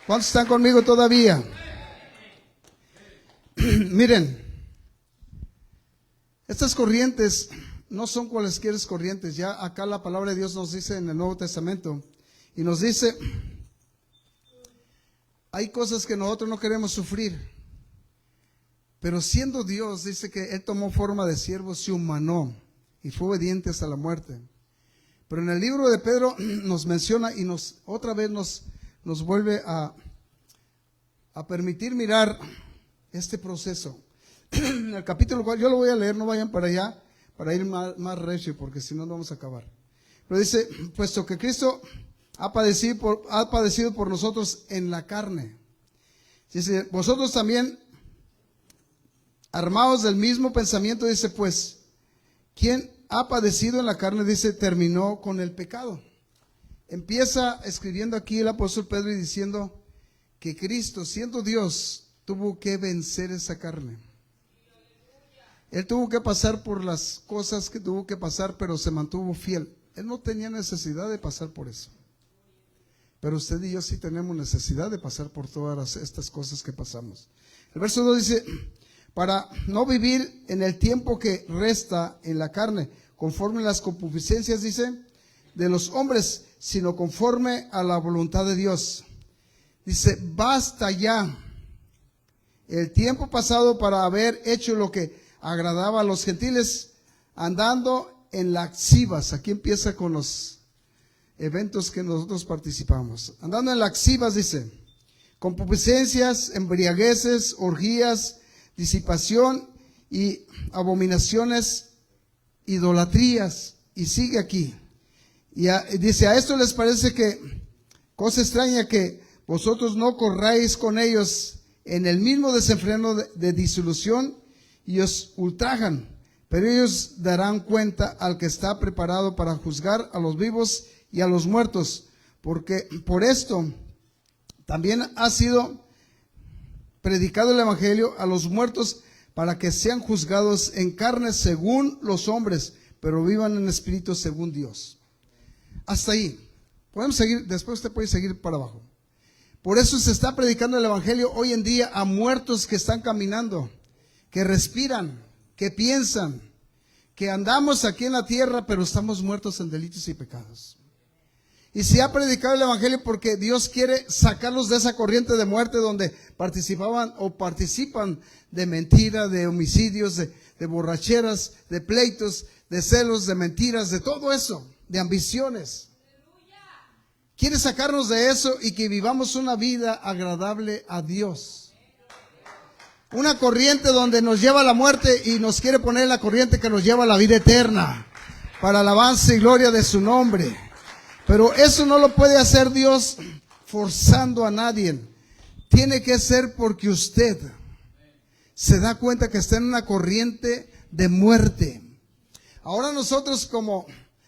¿Cuántos están conmigo todavía? Miren, estas corrientes no son cualesquiera corrientes. Ya acá la palabra de Dios nos dice en el Nuevo Testamento, y nos dice, hay cosas que nosotros no queremos sufrir, pero siendo Dios, dice que Él tomó forma de siervo, se humanó y fue obediente hasta la muerte. Pero en el libro de Pedro nos menciona y otra vez nos vuelve a permitir mirar este proceso. En el capítulo 4, yo lo voy a leer, no vayan para allá, para ir más recio, porque si no, no vamos a acabar. Pero dice, puesto que Cristo ha padecido por nosotros en la carne. Dice, vosotros también, armados del mismo pensamiento, dice, pues, ¿quién ha padecido en la carne? Dice, terminó con el pecado. Empieza escribiendo aquí el apóstol Pedro y diciendo que Cristo, siendo Dios, tuvo que vencer esa carne. Él tuvo que pasar por las cosas que tuvo que pasar, pero se mantuvo fiel. Él no tenía necesidad de pasar por eso. Pero usted y yo sí tenemos necesidad de pasar por todas estas cosas que pasamos. El verso 2 dice, para no vivir en el tiempo que resta en la carne, conforme a las concupiscencias, dice, de los hombres, sino conforme a la voluntad de Dios. Dice, basta ya el tiempo pasado para haber hecho lo que agradaba a los gentiles, andando en laxivas. Aquí empieza con los eventos que nosotros participamos. Andando en laxivas, dice, concupiscencias, embriagueces, orgías, disipación y abominaciones, idolatrías. Y sigue aquí. Y dice, a esto les parece que cosa extraña que vosotros no corráis con ellos en el mismo desenfreno de disolución, y os ultrajan, pero ellos darán cuenta al que está preparado para juzgar a los vivos y a los muertos, porque por esto también ha sido predicado el evangelio a los muertos para que sean juzgados en carne según los hombres, pero vivan en espíritu según Dios. Hasta ahí. Podemos seguir, después usted puede seguir para abajo. Por eso se está predicando el evangelio hoy en día a muertos que están caminando, que respiran, que piensan, que andamos aquí en la tierra, pero estamos muertos en delitos y pecados. Y se ha predicado el evangelio porque Dios quiere sacarlos de esa corriente de muerte donde participaban o participan de mentira, de homicidios, de borracheras, de pleitos, de celos, de mentiras, de todo eso, de ambiciones. Quiere sacarnos de eso y que vivamos una vida agradable a Dios. Una corriente donde nos lleva a la muerte y nos quiere poner la corriente que nos lleva a la vida eterna, para alabanza y gloria de su nombre. Pero eso no lo puede hacer Dios forzando a nadie. Tiene que ser porque usted se da cuenta que está en una corriente de muerte. Ahora nosotros, como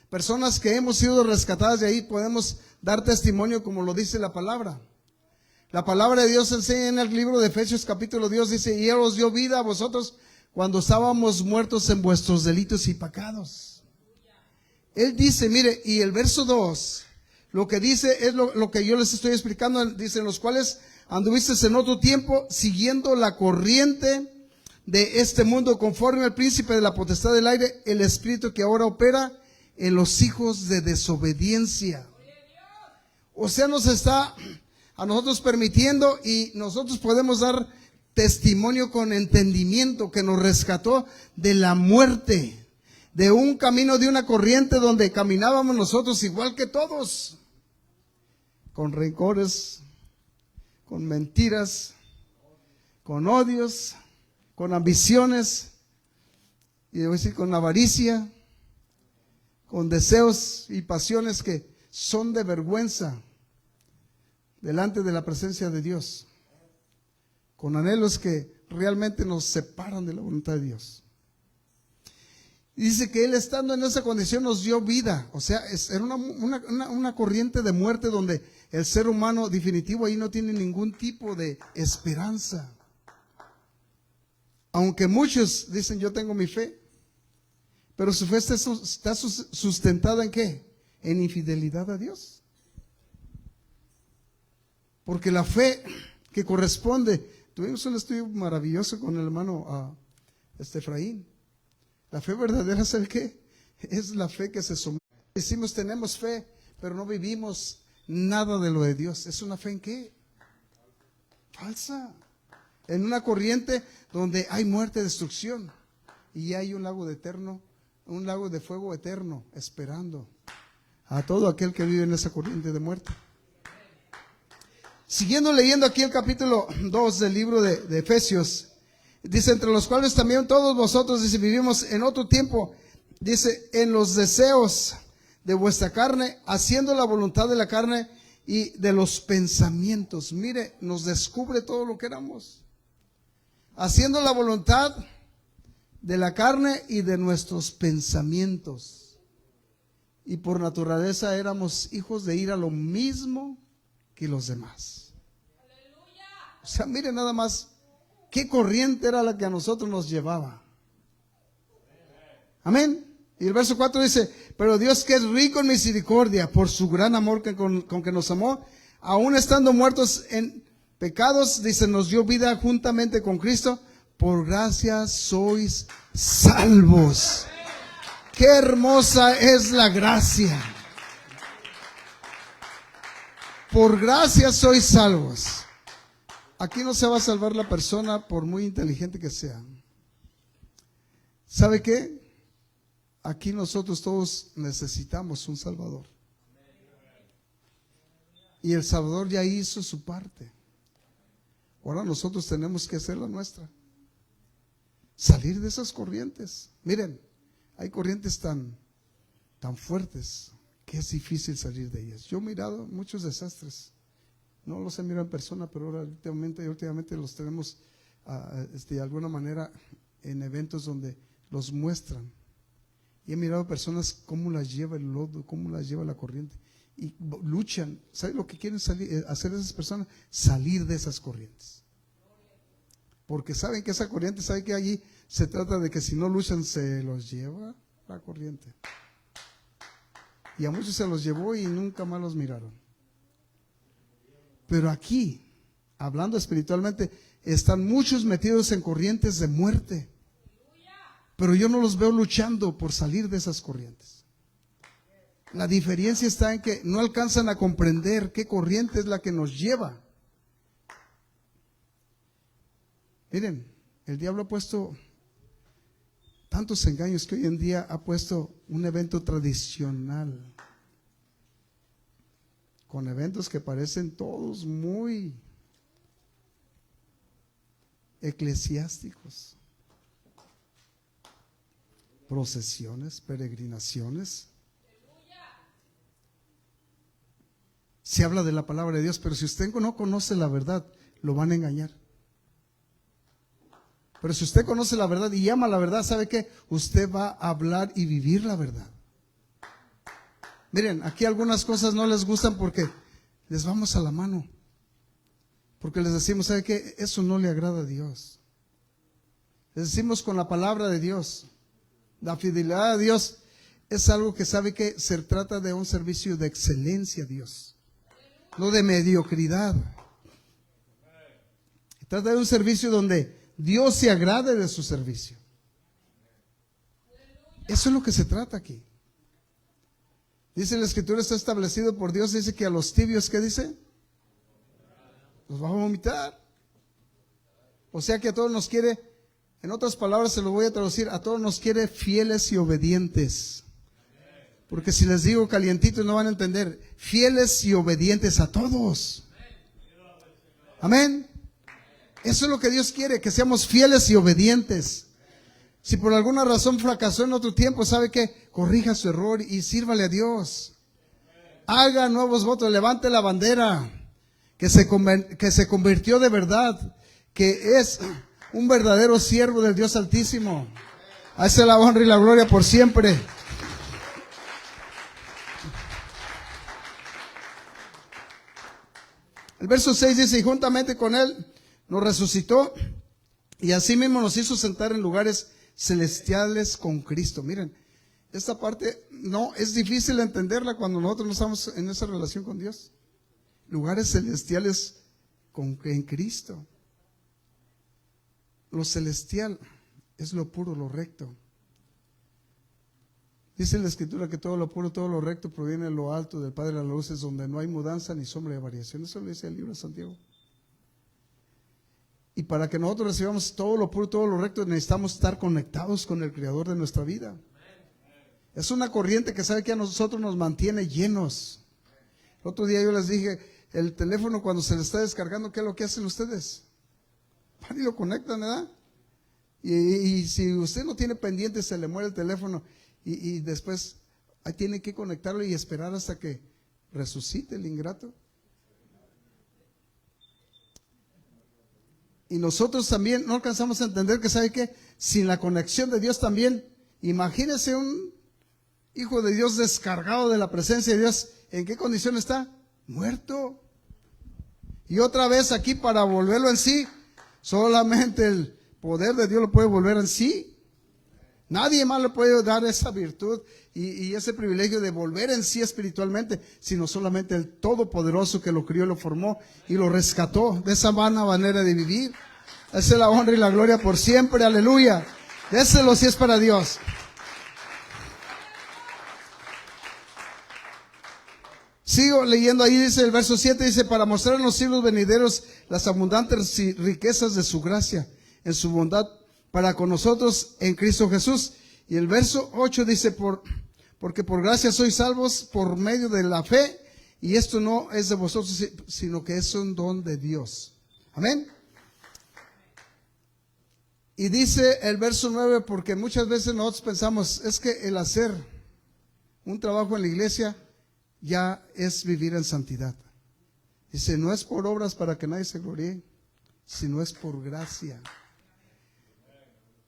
personas que hemos sido rescatadas de ahí, podemos dar testimonio como lo dice la palabra. La palabra de Dios enseña en el libro de Efesios capítulo 2, dice: y Él os dio vida a vosotros cuando estábamos muertos en vuestros delitos y pecados. Él dice, mire, y el verso 2, lo que dice es lo que yo les estoy explicando, dice: en los cuales anduvisteis en otro tiempo, siguiendo la corriente de este mundo, conforme al príncipe de la potestad del aire, el espíritu que ahora opera en los hijos de desobediencia. O sea, nos está a nosotros permitiendo, y nosotros podemos dar testimonio con entendimiento, que nos rescató de la muerte, de un camino, de una corriente donde caminábamos nosotros igual que todos, con rencores, con mentiras, con odios, con ambiciones, y debo decir con avaricia, con deseos y pasiones que son de vergüenza delante de la presencia de Dios, con anhelos que realmente nos separan de la voluntad de Dios. Y dice que Él, estando en esa condición, nos dio vida. O sea, era una corriente de muerte donde el ser humano definitivo ahí no tiene ningún tipo de esperanza. Aunque muchos dicen: yo tengo mi fe, pero su fe está sustentada ¿en qué? En infidelidad a Dios. Porque la fe que corresponde, tuvimos un estudio maravilloso con el hermano Efraín. La fe verdadera, ¿sabe qué? Es la fe que se somete. Decimos tenemos fe, pero no vivimos nada de lo de Dios. ¿Es una fe en qué? Falsa. En una corriente donde hay muerte, destrucción, y hay un lago de fuego eterno esperando a todo aquel que vive en esa corriente de muerte. Siguiendo leyendo aquí el capítulo 2 del libro de Efesios, dice: entre los cuales también todos vosotros, dice, vivimos en otro tiempo, dice, en los deseos de vuestra carne, haciendo la voluntad de la carne y de los pensamientos. Mire, nos descubre todo lo que éramos. Haciendo la voluntad de la carne y de nuestros pensamientos. Y por naturaleza éramos hijos de ira, lo mismo que los demás. O sea, mire nada más qué corriente era la que a nosotros nos llevaba. Amén. Y el verso 4 dice: pero Dios, que es rico en misericordia, por su gran amor con que nos amó, aun estando muertos en pecados, dice, nos dio vida juntamente con Cristo. Por gracia sois salvos. Qué hermosa es la gracia. Por gracia sois salvos. Aquí no se va a salvar la persona por muy inteligente que sea. ¿Sabe qué? Aquí nosotros todos necesitamos un Salvador. Y el Salvador ya hizo su parte. Ahora nosotros tenemos que hacer la nuestra. Salir de esas corrientes. Miren, hay corrientes tan fuertes que es difícil salir de ellas. Yo he mirado muchos desastres. No los he mirado en persona, pero ahora últimamente los tenemos de alguna manera en eventos donde los muestran. Y he mirado personas cómo las lleva el lodo, cómo las lleva la corriente. y luchan. ¿Sabe lo que quieren hacer esas personas? Salir de esas corrientes. Porque saben que esa corriente, saben que allí se trata de que si no luchan se los lleva la corriente. Y a muchos se los llevó y nunca más los miraron. Pero aquí, hablando espiritualmente, están muchos metidos en corrientes de muerte. Pero yo no los veo luchando por salir de esas corrientes. La diferencia está en que no alcanzan a comprender qué corriente es la que nos lleva. Miren, el diablo ha puesto tantos engaños que hoy en día ha puesto un evento tradicional, con eventos que parecen todos muy eclesiásticos, procesiones, peregrinaciones. Se habla de la palabra de Dios, pero si usted no conoce la verdad, lo van a engañar. Pero si usted conoce la verdad y ama la verdad, ¿sabe qué? Usted va a hablar y vivir la verdad. Miren, aquí algunas cosas no les gustan porque les vamos a la mano. Porque les decimos, ¿sabe qué? Eso no le agrada a Dios. Les decimos con la palabra de Dios. La fidelidad a Dios es algo que sabe que se trata de un servicio de excelencia a Dios. No de mediocridad. Se trata de un servicio donde Dios se agrade de su servicio. Eso es lo que se trata aquí. Dice la Escritura, está establecido por Dios, dice que a los tibios, ¿qué dice? Los va a vomitar. O sea que a todos nos quiere, en otras palabras se lo voy a traducir, a todos nos quiere fieles y obedientes. Porque si les digo calientitos no van a entender. Fieles y obedientes a todos. Amén. Eso es lo que Dios quiere, que seamos fieles y obedientes. Si por alguna razón fracasó en otro tiempo, ¿sabe qué? Corrija su error y sírvale a Dios. Haga nuevos votos, levante la bandera, que se convirtió de verdad, que es un verdadero siervo del Dios Altísimo. A esa la honra y la gloria por siempre. El verso 6 dice, y juntamente con él nos resucitó y así mismo nos hizo sentar en lugares celestiales con Cristo. Miren, esta parte no es difícil entenderla cuando nosotros no estamos en esa relación con Dios. Lugares celestiales en Cristo. Lo celestial es lo puro, lo recto. Dice la Escritura que todo lo puro, todo lo recto proviene de lo alto del Padre de las luces, donde no hay mudanza ni sombra de variación. Eso lo dice el libro de Santiago. Y para que nosotros recibamos todo lo puro, todo lo recto, necesitamos estar conectados con el Creador de nuestra vida. Es una corriente que sabe que a nosotros nos mantiene llenos. El otro día yo les dije, el teléfono cuando se le está descargando, ¿qué es lo que hacen ustedes? Van y lo conectan, ¿verdad? Y si usted no tiene pendiente, se le muere el teléfono y después ahí tiene que conectarlo y esperar hasta que resucite el ingrato. Y nosotros también no alcanzamos a entender que sabe que sin la conexión de Dios también, imagínese un hijo de Dios descargado de la presencia de Dios, ¿en qué condición está? Muerto. Y otra vez aquí para volverlo en sí, solamente el poder de Dios lo puede volver en sí. Nadie más le puede dar esa virtud y ese privilegio de volver en sí espiritualmente, sino solamente el Todopoderoso que lo crió, lo formó y lo rescató de esa vana manera de vivir. Esa es la honra y la gloria por siempre, aleluya. Déselo si es para Dios. Sigo leyendo ahí, dice el verso 7, dice, para mostrar en los siglos venideros las abundantes riquezas de su gracia, en su bondad para con nosotros en Cristo Jesús. Y el verso 8 dice, porque por gracia sois salvos por medio de la fe, y esto no es de vosotros, sino que es un don de Dios. Amén. Y dice el verso 9, porque muchas veces nosotros pensamos, es que el hacer un trabajo en la iglesia ya es vivir en santidad. Dice, no es por obras para que nadie se gloríe, sino es por gracia.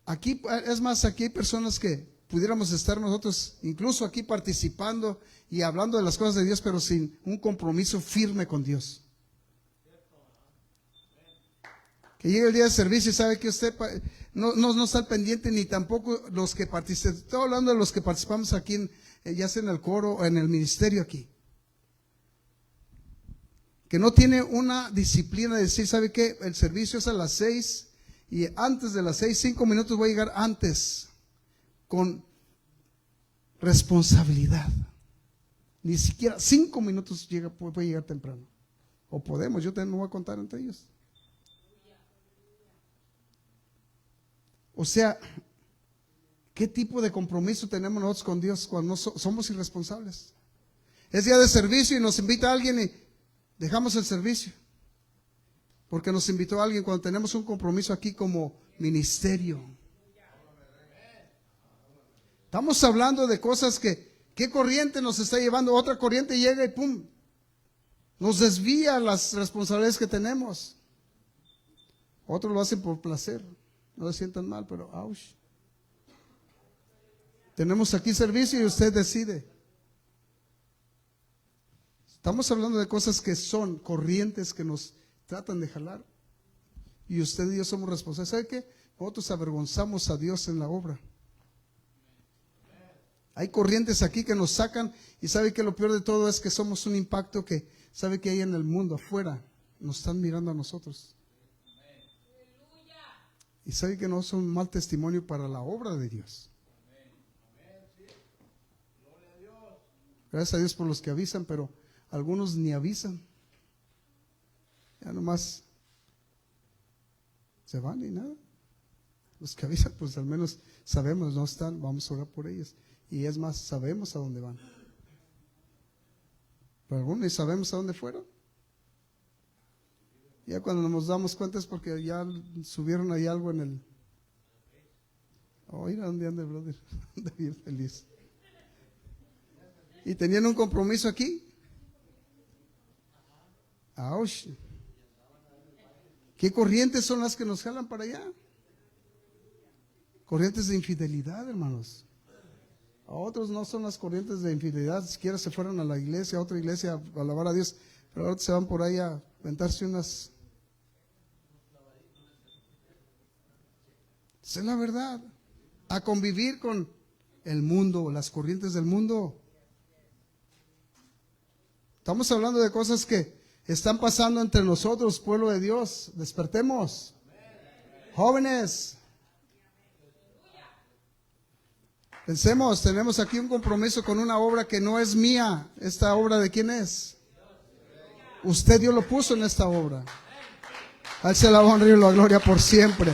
Aquí, es más, aquí hay personas que pudiéramos estar nosotros incluso aquí participando y hablando de las cosas de Dios, pero sin un compromiso firme con Dios. Que llegue el día de servicio y sabe que usted no está al pendiente, ni tampoco los que participan. Estoy hablando de los que participamos aquí, ya sea en el coro o en el ministerio aquí. Que no tiene una disciplina de decir, ¿sabe qué? El servicio es a las 6 y antes de las 6, 5 minutos voy a llegar antes, con responsabilidad. Ni siquiera 5 minutos puede llegar temprano. O podemos, yo también me voy a contar entre ellos. O sea, ¿qué tipo de compromiso tenemos nosotros con Dios cuando somos irresponsables? Es día de servicio y nos invita alguien y dejamos el servicio. Porque nos invitó alguien cuando tenemos un compromiso aquí como ministerio. Estamos hablando de cosas ¿qué corriente nos está llevando? Otra corriente llega y pum, nos desvía las responsabilidades que tenemos. Otros lo hacen por placer. No se sientan mal, pero ouch. Tenemos aquí servicio y usted decide. Estamos hablando de cosas que son corrientes que nos tratan de jalar. Y usted y yo somos responsables. ¿Sabe qué? Nosotros avergonzamos a Dios en la obra. Hay corrientes aquí que nos sacan y sabe que lo peor de todo es que somos un impacto que sabe que hay en el mundo afuera. Nos están mirando a nosotros. Y sabe que no son un mal testimonio para la obra de Dios. Gracias a Dios por los que avisan, pero algunos ni avisan. Ya nomás se van y nada. Los que avisan, pues al menos sabemos, no están, vamos a orar por ellos. Y es más, sabemos a dónde van. Pero algunos ni sabemos a dónde fueron. Ya cuando nos damos cuenta es porque ya subieron ahí algo en el... Oh, mira dónde anda el brother. Anda bien feliz. Y tenían un compromiso aquí. ¡Auch! ¿Qué corrientes son las que nos jalan para allá? Corrientes de infidelidad, hermanos. A otros no son las corrientes de infidelidad. Siquiera se fueron a la iglesia, a otra iglesia, a alabar a Dios. Pero ahora se van por ahí a aventarse unas... Esa es la verdad. A convivir con el mundo, las corrientes del mundo. Estamos hablando de cosas que están pasando entre nosotros, pueblo de Dios. Despertemos. Jóvenes. Pensemos, tenemos aquí un compromiso con una obra que no es mía. ¿Esta obra de quién es? Usted Dios lo puso en esta obra. A Él sea la honra y la gloria por siempre.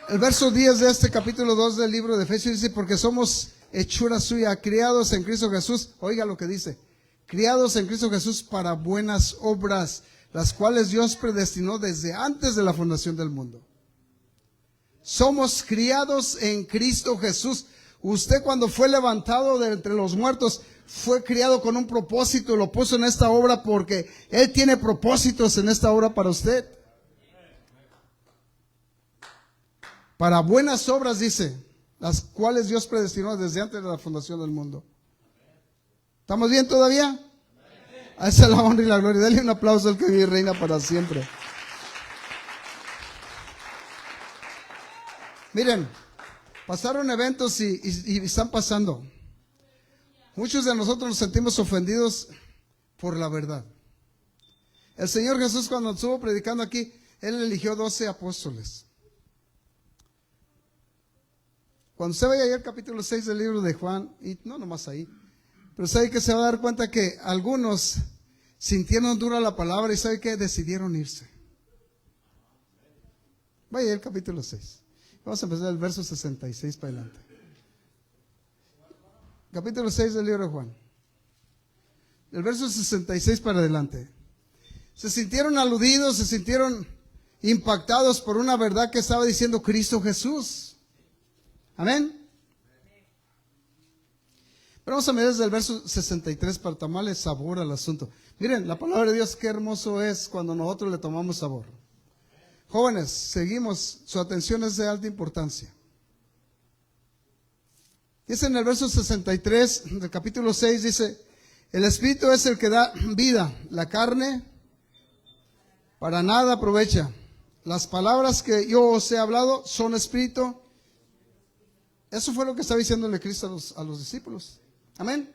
El verso 10 de este capítulo 2 del libro de Efesios dice, porque somos hechura suya, criados en Cristo Jesús. Oiga lo que dice, criados en Cristo Jesús para buenas obras, las cuales Dios predestinó desde antes de la fundación del mundo. Somos criados en Cristo Jesús. Usted cuando fue levantado de entre los muertos, fue criado con un propósito, lo puso en esta obra porque Él tiene propósitos en esta obra para usted. Para buenas obras, dice, las cuales Dios predestinó desde antes de la fundación del mundo. ¿Estamos bien todavía? A esa es la honra y la gloria. Dale un aplauso al que vive y reina para siempre. Miren, pasaron eventos y están pasando. Muchos de nosotros nos sentimos ofendidos por la verdad. El Señor Jesús, cuando estuvo predicando aquí, Él eligió 12 apóstoles. Cuando usted vaya allá al capítulo 6 del libro de Juan, y no nomás ahí, pero sabe que se va a dar cuenta que algunos sintieron dura la palabra y sabe que decidieron irse. Vaya al capítulo 6. Vamos a empezar el verso 66 para adelante. Capítulo 6 del libro de Juan. El verso 66 para adelante. Se sintieron aludidos, se sintieron impactados por una verdad que estaba diciendo Cristo Jesús. Amén. Pero vamos a mirar desde el verso 63 para tomarle sabor al asunto. Miren, la palabra de Dios, qué hermoso es cuando nosotros le tomamos sabor. Jóvenes, seguimos, su atención es de alta importancia. Dice en el verso 63 del capítulo 6, dice, el Espíritu es el que da vida, la carne para nada aprovecha. Las palabras que yo os he hablado son espíritu. Eso fue lo que estaba diciéndole Cristo a los discípulos. Amén.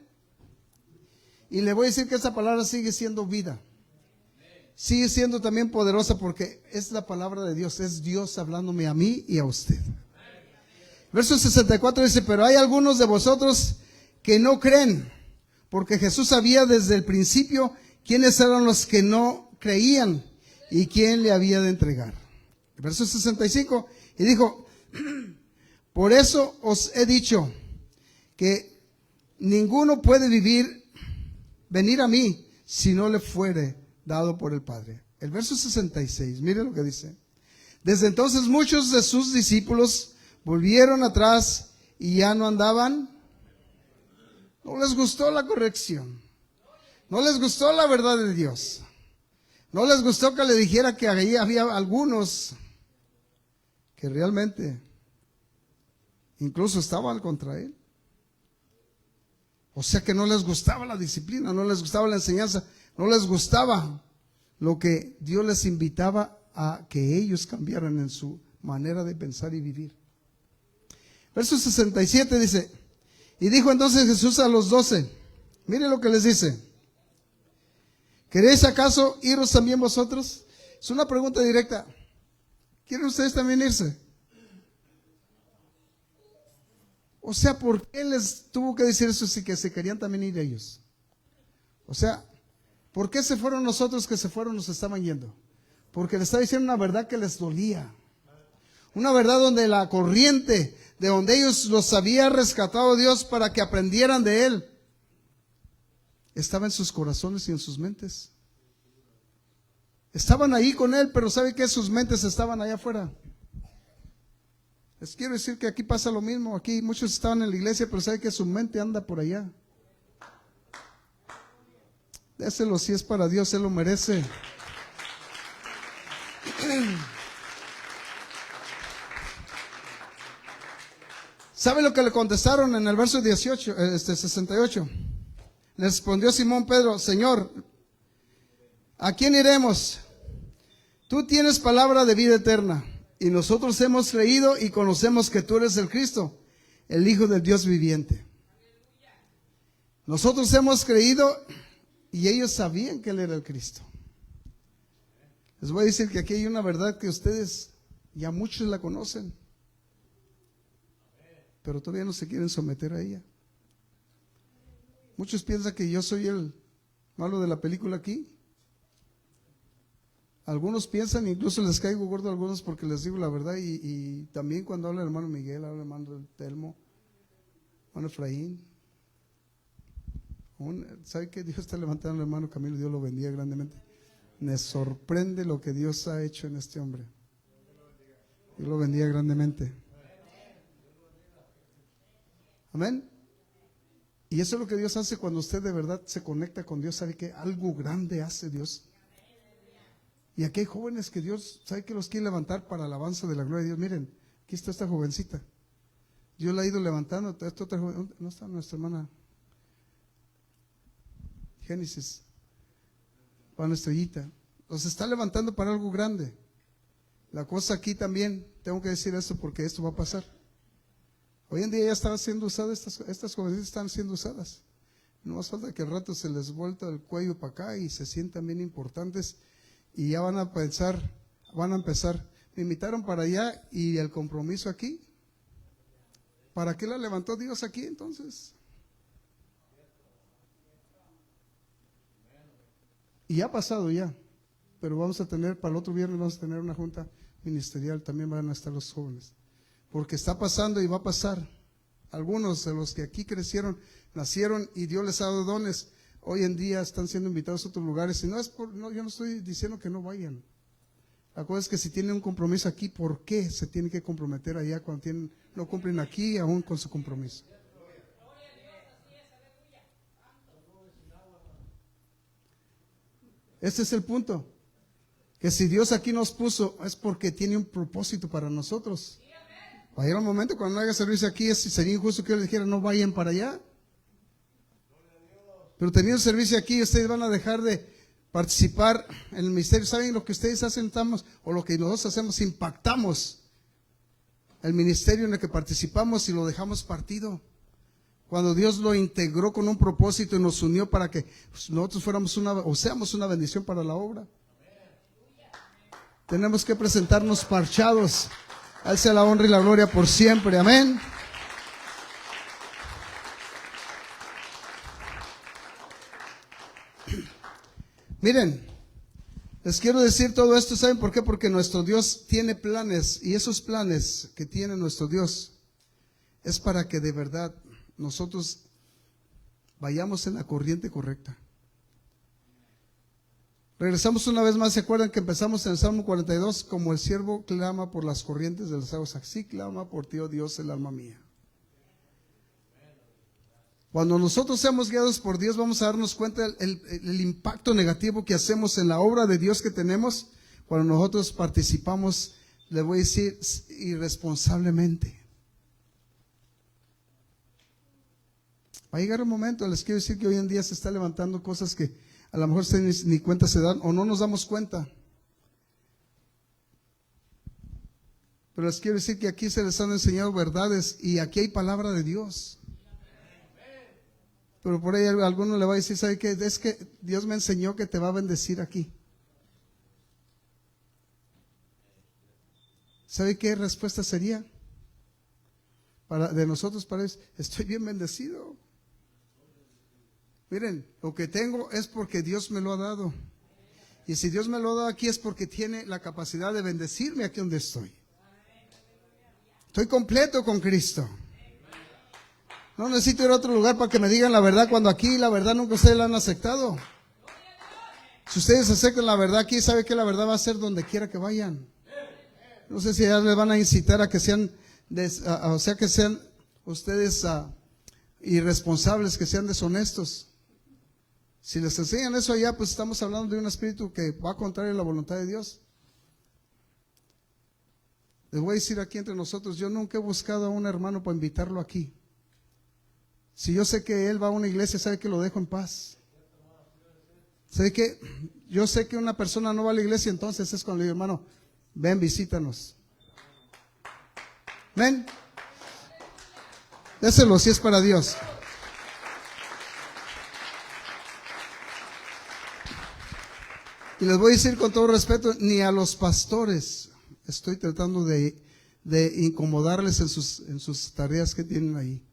Y le voy a decir que esa palabra sigue siendo vida. Sigue siendo también poderosa porque es la palabra de Dios. Es Dios hablándome a mí y a usted. Verso 64 dice, pero hay algunos de vosotros que no creen, porque Jesús sabía desde el principio quiénes eran los que no creían y quién le había de entregar. Verso 65, y dijo, por eso os he dicho que ninguno puede venir a mí si no le fuere dado por el Padre. El verso 66, mire lo que dice. Desde entonces muchos de sus discípulos volvieron atrás y ya no andaban. No les gustó la corrección. No les gustó la verdad de Dios. No les gustó que le dijera que ahí había algunos que realmente incluso estaban contra él. O sea que no les gustaba la disciplina, no les gustaba la enseñanza, no les gustaba lo que Dios les invitaba a que ellos cambiaran en su manera de pensar y vivir. Verso 67 dice, y dijo entonces Jesús a los 12, mire lo que les dice, ¿queréis acaso iros también vosotros? Es una pregunta directa. ¿Quieren ustedes también irse? O sea, ¿por qué les tuvo que decir eso si que se querían también ir ellos? O sea, ¿por qué se fueron nosotros que se fueron, nos estaban yendo? Porque les estaba diciendo una verdad que les dolía. Una verdad donde la corriente, de donde ellos los había rescatado Dios para que aprendieran de Él, estaba en sus corazones y en sus mentes. Estaban ahí con Él, pero ¿sabe qué? Sus mentes estaban allá afuera. Les quiero decir que aquí pasa lo mismo. Aquí muchos estaban en la iglesia, pero ¿sabe que su mente anda por allá? Déselo si es para Dios, Él lo merece. ¿Sabe lo que le contestaron en el verso 68? Le respondió Simón Pedro, Señor, ¿a quién iremos? Tú tienes palabra de vida eterna, y nosotros hemos creído y conocemos que tú eres el Cristo, el Hijo del Dios viviente. Nosotros hemos creído y ellos sabían que Él era el Cristo. Les voy a decir que aquí hay una verdad que ustedes ya muchos la conocen, pero todavía no se quieren someter a ella. Muchos piensan que yo soy el malo de la película aquí. Algunos piensan, incluso les caigo gordo a algunos porque les digo la verdad, y también cuando habla el hermano Miguel, habla el hermano Telmo, hermano Efraín. ¿Sabe qué? Dios está levantando al hermano Camilo, Dios lo bendiga grandemente. Me sorprende lo que Dios ha hecho en este hombre. Dios lo bendiga grandemente. Amén. Y eso es lo que Dios hace cuando usted de verdad se conecta con Dios. ¿Sabe que algo grande hace Dios? Y aquí hay jóvenes que Dios, ¿sabe que los quiere levantar para alabanza de la gloria de Dios? Miren, aquí está esta jovencita. Dios la ha ido levantando. Esta otra joven, ¿no está nuestra hermana Génesis? Para Estrellita. Los está levantando para algo grande. La cosa aquí también, tengo que decir esto porque esto va a pasar. Hoy en día ya están siendo usadas, estas jovencitas están siendo usadas. No más falta que al rato se les vuelta el cuello para acá y se sientan bien importantes y ya van a empezar. Me invitaron para allá y el compromiso aquí. ¿Para qué la levantó Dios aquí entonces? Y ya ha pasado ya, pero vamos a tener, para el otro viernes vamos a tener una junta ministerial, también van a estar los jóvenes. Porque está pasando y va a pasar. Algunos de los que aquí crecieron, nacieron y Dios les ha dado dones, hoy en día están siendo invitados a otros lugares. Y no es yo no estoy diciendo que no vayan. La cosa es que si tienen un compromiso aquí, ¿por qué se tienen que comprometer allá cuando no cumplen aquí aún con su compromiso? Ese es el punto. Que si Dios aquí nos puso es porque tiene un propósito para nosotros. Va a llegar un momento cuando no haya servicio aquí, sería injusto que yo les dijera no vayan para allá. Pero teniendo servicio aquí, ustedes van a dejar de participar en el ministerio. ¿Saben lo que ustedes hacen? O lo que nosotros hacemos, impactamos el ministerio en el que participamos y lo dejamos partido. Cuando Dios lo integró con un propósito y nos unió para que nosotros seamos una bendición para la obra. Tenemos que presentarnos parchados. A Él sea la honra y la gloria por siempre. Amén. Miren, les quiero decir todo esto. ¿Saben por qué? Porque nuestro Dios tiene planes, y esos planes que tiene nuestro Dios es para que de verdad nosotros vayamos en la corriente correcta. Regresamos una vez más. ¿Se acuerdan que empezamos en el Salmo 42? Como el siervo clama por las corrientes de las aguas, así clama por ti, oh Dios, el alma mía. Cuando nosotros seamos guiados por Dios, vamos a darnos cuenta el impacto negativo que hacemos en la obra de Dios que tenemos cuando nosotros participamos, le voy a decir, irresponsablemente. Va a llegar un momento, les quiero decir que hoy en día se está levantando cosas que a lo mejor ustedes ni cuenta se dan o no nos damos cuenta. Pero les quiero decir que aquí se les han enseñado verdades y aquí hay palabra de Dios. Pero por ahí alguno le va a decir, ¿sabe qué? Es que Dios me enseñó que te va a bendecir aquí. ¿Sabe qué respuesta sería? De nosotros para eso, estoy bien bendecido. Miren, lo que tengo es porque Dios me lo ha dado. Y si Dios me lo ha dado aquí es porque tiene la capacidad de bendecirme aquí donde estoy. Estoy completo con Cristo. No necesito ir a otro lugar para que me digan la verdad, cuando aquí la verdad nunca ustedes la han aceptado. Si ustedes aceptan la verdad aquí, sabe que la verdad va a ser donde quiera que vayan. No sé si ya les van a incitar a que sean, que sean ustedes irresponsables, que sean deshonestos. Si les enseñan eso allá, pues estamos hablando de un espíritu que va contrario a la voluntad de Dios. Les voy a decir aquí entre nosotros, yo nunca he buscado a un hermano para invitarlo aquí. Si yo sé que él va a una iglesia, sabe que lo dejo en paz. Yo sé que una persona no va a la iglesia, entonces es cuando le digo, hermano, ven, visítanos. Ven. Déselo si es para Dios. Y les voy a decir con todo respeto, ni a los pastores estoy tratando de incomodarles en sus tareas que tienen ahí.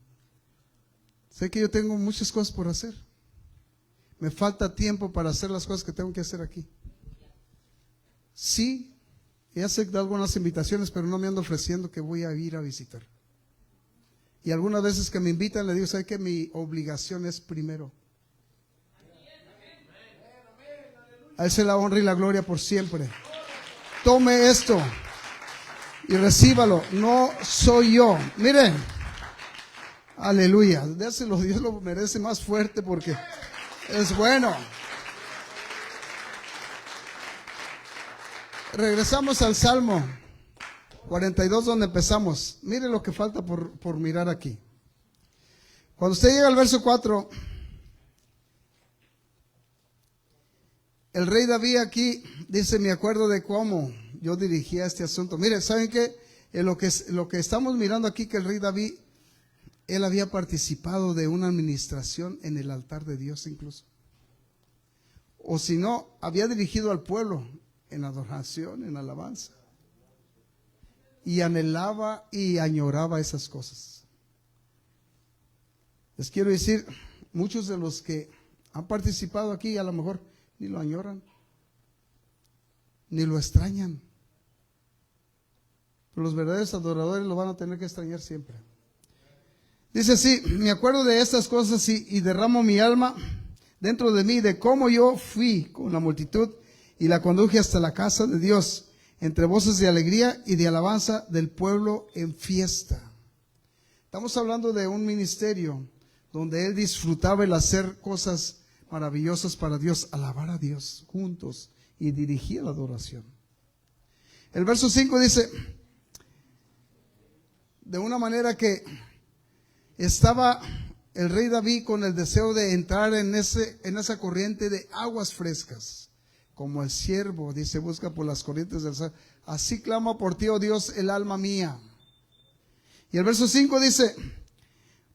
Sé que yo tengo muchas cosas por hacer. Me falta tiempo para hacer las cosas que tengo que hacer aquí. Sí, he aceptado algunas invitaciones, pero no me ando ofreciendo que voy a ir a visitar. Y algunas veces que me invitan, le digo, ¿sabe qué? Mi obligación es primero. A Él sea la honra y la gloria por siempre. Tome esto y recíbalo. No soy yo. Miren. Aleluya. Déselo, Dios lo merece más fuerte porque es bueno. Regresamos al Salmo 42 donde empezamos. Mire lo que falta por mirar aquí. Cuando usted llega al verso 4, el rey David aquí dice, me acuerdo de cómo yo dirigía este asunto. Mire, ¿saben qué? Lo que estamos mirando aquí, que el rey David, él había participado de una administración en el altar de Dios incluso. O si no, había dirigido al pueblo en adoración, en alabanza. Y anhelaba y añoraba esas cosas. Les quiero decir, muchos de los que han participado aquí a lo mejor ni lo añoran, ni lo extrañan. Pero los verdaderos adoradores lo van a tener que extrañar siempre. Dice así, me acuerdo de estas cosas y derramo mi alma dentro de mí, de cómo yo fui con la multitud y la conduje hasta la casa de Dios, entre voces de alegría y de alabanza del pueblo en fiesta. Estamos hablando de un ministerio donde él disfrutaba el hacer cosas maravillosas para Dios, alabar a Dios juntos y dirigir la adoración. El verso 5 dice, de una manera que estaba el rey David con el deseo de entrar en esa corriente de aguas frescas, como el siervo, dice, busca por las corrientes del sol. Así clama por ti, oh Dios, el alma mía. Y el verso 5 dice,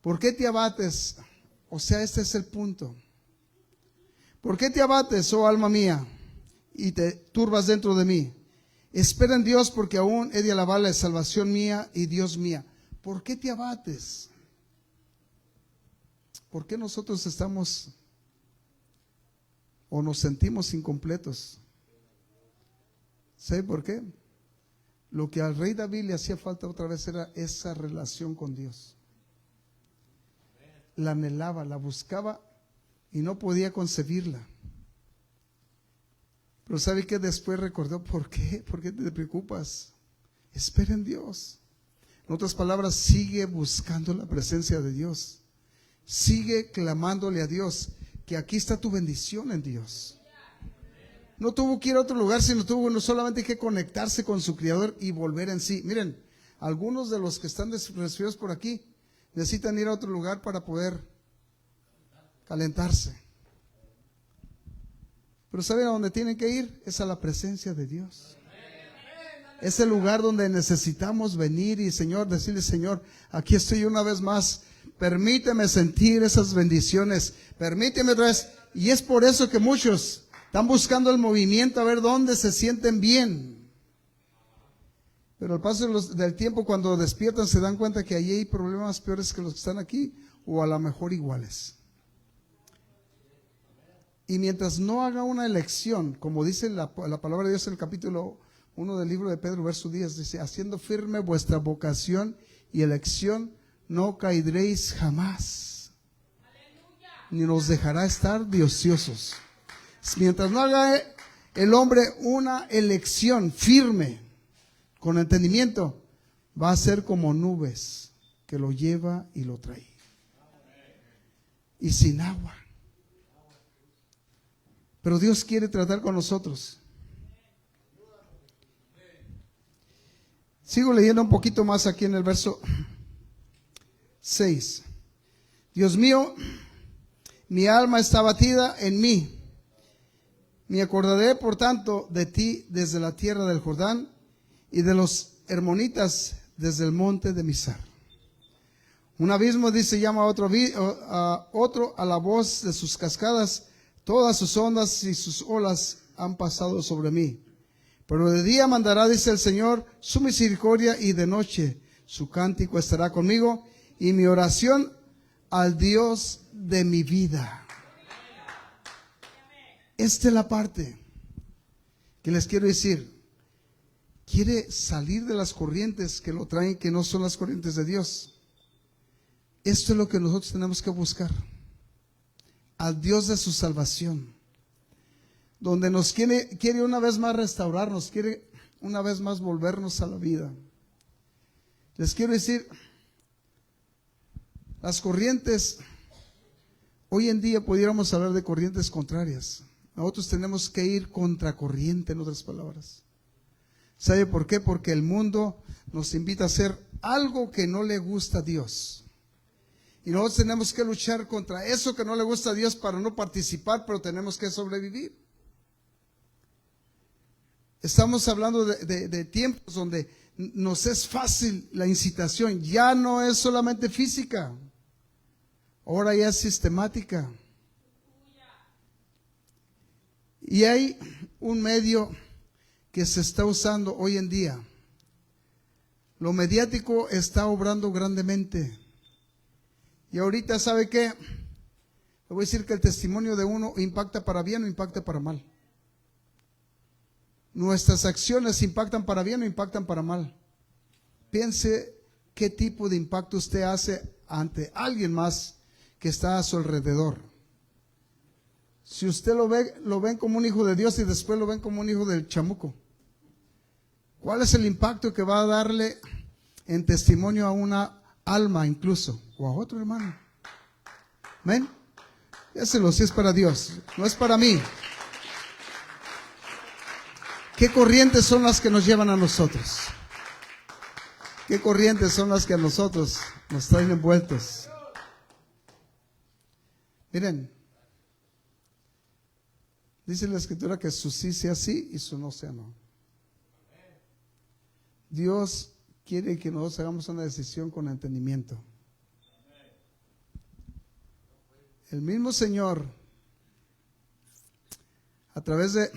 ¿por qué te abates? O sea, este es el punto. ¿Por qué te abates, oh alma mía, y te turbas dentro de mí? Espera en Dios, porque aún he de alabar la salvación mía y Dios mía. ¿Por qué te abates? ¿Por qué nosotros estamos o nos sentimos incompletos? ¿Sabe por qué? Lo que al rey David le hacía falta otra vez era esa relación con Dios. La anhelaba, la buscaba y no podía concebirla. Pero ¿sabe qué? Después recordó, ¿por qué? ¿Por qué te preocupas? Espera en Dios. En otras palabras, sigue buscando la presencia de Dios. Sigue clamándole a Dios, que aquí está tu bendición en Dios. No tuvo que ir a otro lugar, sino tuvo no solamente que conectarse con su Creador y volver en sí. Miren, algunos de los que están resfriados por aquí necesitan ir a otro lugar para poder calentarse. Pero ¿saben a dónde tienen que ir? Es a la presencia de Dios. Es el lugar donde necesitamos venir y Señor, decirle, Señor, aquí estoy una vez más. Permíteme sentir esas bendiciones. Permíteme otra vez. Y es por eso que muchos están buscando el movimiento a ver dónde se sienten bien. Pero al paso del tiempo, cuando despiertan, se dan cuenta que allí hay problemas peores que los que están aquí, o a lo mejor iguales. Y mientras no haga una elección, como dice la palabra de Dios en el capítulo 1 del libro de Pedro, verso 10, dice, haciendo firme vuestra vocación y elección, no caeréis jamás, ni nos dejará estar de ociosos. Mientras no haga el hombre una elección firme, con entendimiento, va a ser como nubes que lo lleva y lo trae. Y sin agua. Pero Dios quiere tratar con nosotros. Sigo leyendo un poquito más aquí en el verso 6. Dios mío, mi alma está abatida en mí. Me acordaré, por tanto, de ti desde la tierra del Jordán y de los hermonitas desde el monte de Mizar. Un abismo, dice, llama a otro a la voz de sus cascadas. Todas sus ondas y sus olas han pasado sobre mí. Pero de día mandará, dice el Señor, su misericordia, y de noche su cántico estará conmigo y mi oración al Dios de mi vida. Esta es la parte que les quiero decir. Quiere salir de las corrientes que lo traen, que no son las corrientes de Dios. Esto es lo que nosotros tenemos que buscar. Al Dios de su salvación. Donde nos quiere una vez más restaurarnos, quiere una vez más volvernos a la vida. Les quiero decir, las corrientes, hoy en día pudiéramos hablar de corrientes contrarias. Nosotros tenemos que ir contracorriente, en otras palabras. ¿Sabe por qué? Porque el mundo nos invita a hacer algo que no le gusta a Dios. Y nosotros tenemos que luchar contra eso que no le gusta a Dios para no participar, pero tenemos que sobrevivir. Estamos hablando de tiempos donde nos es fácil la incitación. Ya no es solamente física, ahora ya es sistemática. Y hay un medio que se está usando hoy en día. Lo mediático está obrando grandemente. Y ahorita, ¿sabe qué? Le voy a decir que el testimonio de uno impacta para bien o impacta para mal. Nuestras acciones impactan para bien o impactan para mal. Piense qué tipo de impacto usted hace ante alguien más que está a su alrededor. Si usted lo ven como un hijo de Dios y después lo ven como un hijo del chamuco, ¿cuál es el impacto que va a darle en testimonio a una alma incluso, o a otro hermano? ¿Ven? Déselo si es para Dios, no es para mí. ¿Qué corrientes son las que nos llevan a nosotros? ¿Qué corrientes son las que a nosotros nos traen envueltos? Miren, dice la Escritura que su sí sea sí y su no sea no. Dios quiere que nosotros hagamos una decisión con entendimiento. El mismo Señor, a través de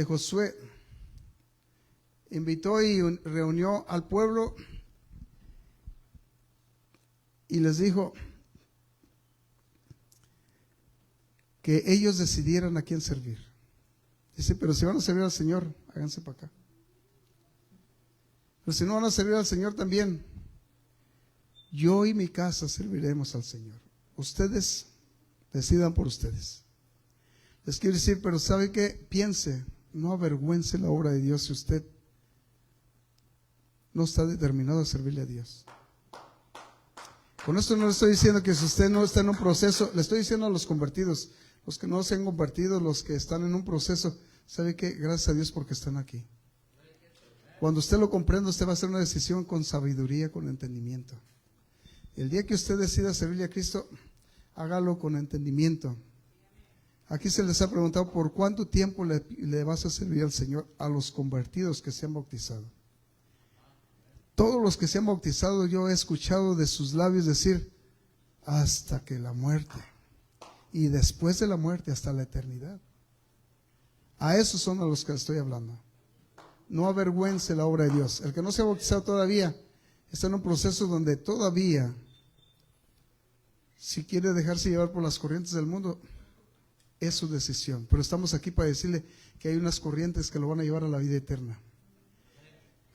Josué, invitó y reunió al pueblo y les dijo que ellos decidieran a quién servir. Dice, pero si van a servir al Señor, háganse para acá. Pero si no van a servir al Señor también, yo y mi casa serviremos al Señor. Ustedes decidan por ustedes. Les quiero decir, pero ¿sabe qué? Piense, no avergüence la obra de Dios si usted no está determinado a servirle a Dios. Con esto no le estoy diciendo que si usted no está en un proceso, le estoy diciendo a los convertidos, los que no se han convertido, los que están en un proceso, ¿sabe qué? Gracias a Dios porque están aquí. Cuando usted lo comprenda, usted va a hacer una decisión con sabiduría, con entendimiento. El día que usted decida servirle a Cristo, hágalo con entendimiento. Aquí se les ha preguntado por cuánto tiempo le vas a servir al Señor a los convertidos que se han bautizado. Todos los que se han bautizado, yo he escuchado de sus labios decir, hasta que la muerte, y después de la muerte hasta la eternidad. A esos son a los que estoy hablando. No avergüence la obra de Dios. El que no se ha bautizado todavía está en un proceso donde todavía, si quiere dejarse llevar por las corrientes del mundo, es su decisión. Pero estamos aquí para decirle que hay unas corrientes que lo van a llevar a la vida eterna.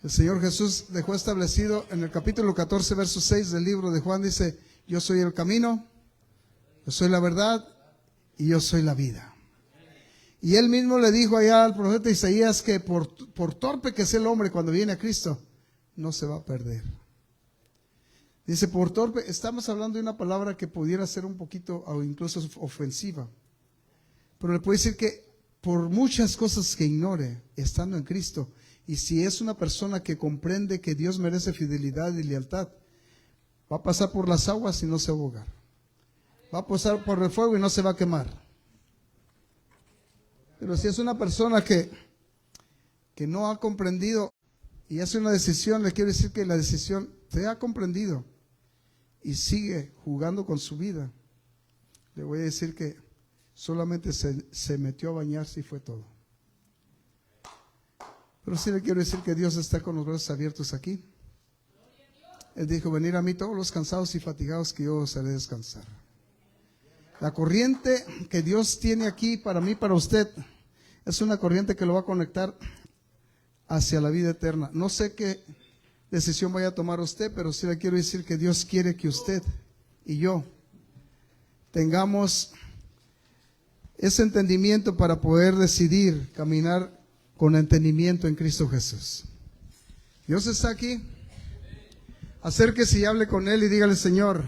El Señor Jesús dejó establecido en el capítulo 14, verso 6 del libro de Juan, dice, yo soy el camino, yo soy la verdad y yo soy la vida. Y él mismo le dijo allá al profeta Isaías que por torpe que sea el hombre cuando viene a Cristo, no se va a perder. Dice, por torpe, estamos hablando de una palabra que pudiera ser un poquito o incluso ofensiva. Pero le puedo decir que por muchas cosas que ignore, estando en Cristo, y si es una persona que comprende que Dios merece fidelidad y lealtad, va a pasar por las aguas y no se va a ahogar. Va a pasar por el fuego y no se va a quemar. Pero si es una persona que no ha comprendido y hace una decisión, le quiero decir que la decisión te ha comprendido y sigue jugando con su vida, le voy a decir que solamente se metió a bañarse y fue todo. Pero sí le quiero decir que Dios está con los brazos abiertos aquí. Él dijo, venid a mí todos los cansados y fatigados que yo os haré descansar. La corriente que Dios tiene aquí para mí, para usted, es una corriente que lo va a conectar hacia la vida eterna. No sé qué decisión vaya a tomar usted, pero sí le quiero decir que Dios quiere que usted y yo tengamos ese entendimiento para poder decidir caminar con entendimiento en Cristo Jesús. Dios está aquí. Acérquese y hable con Él y dígale, Señor,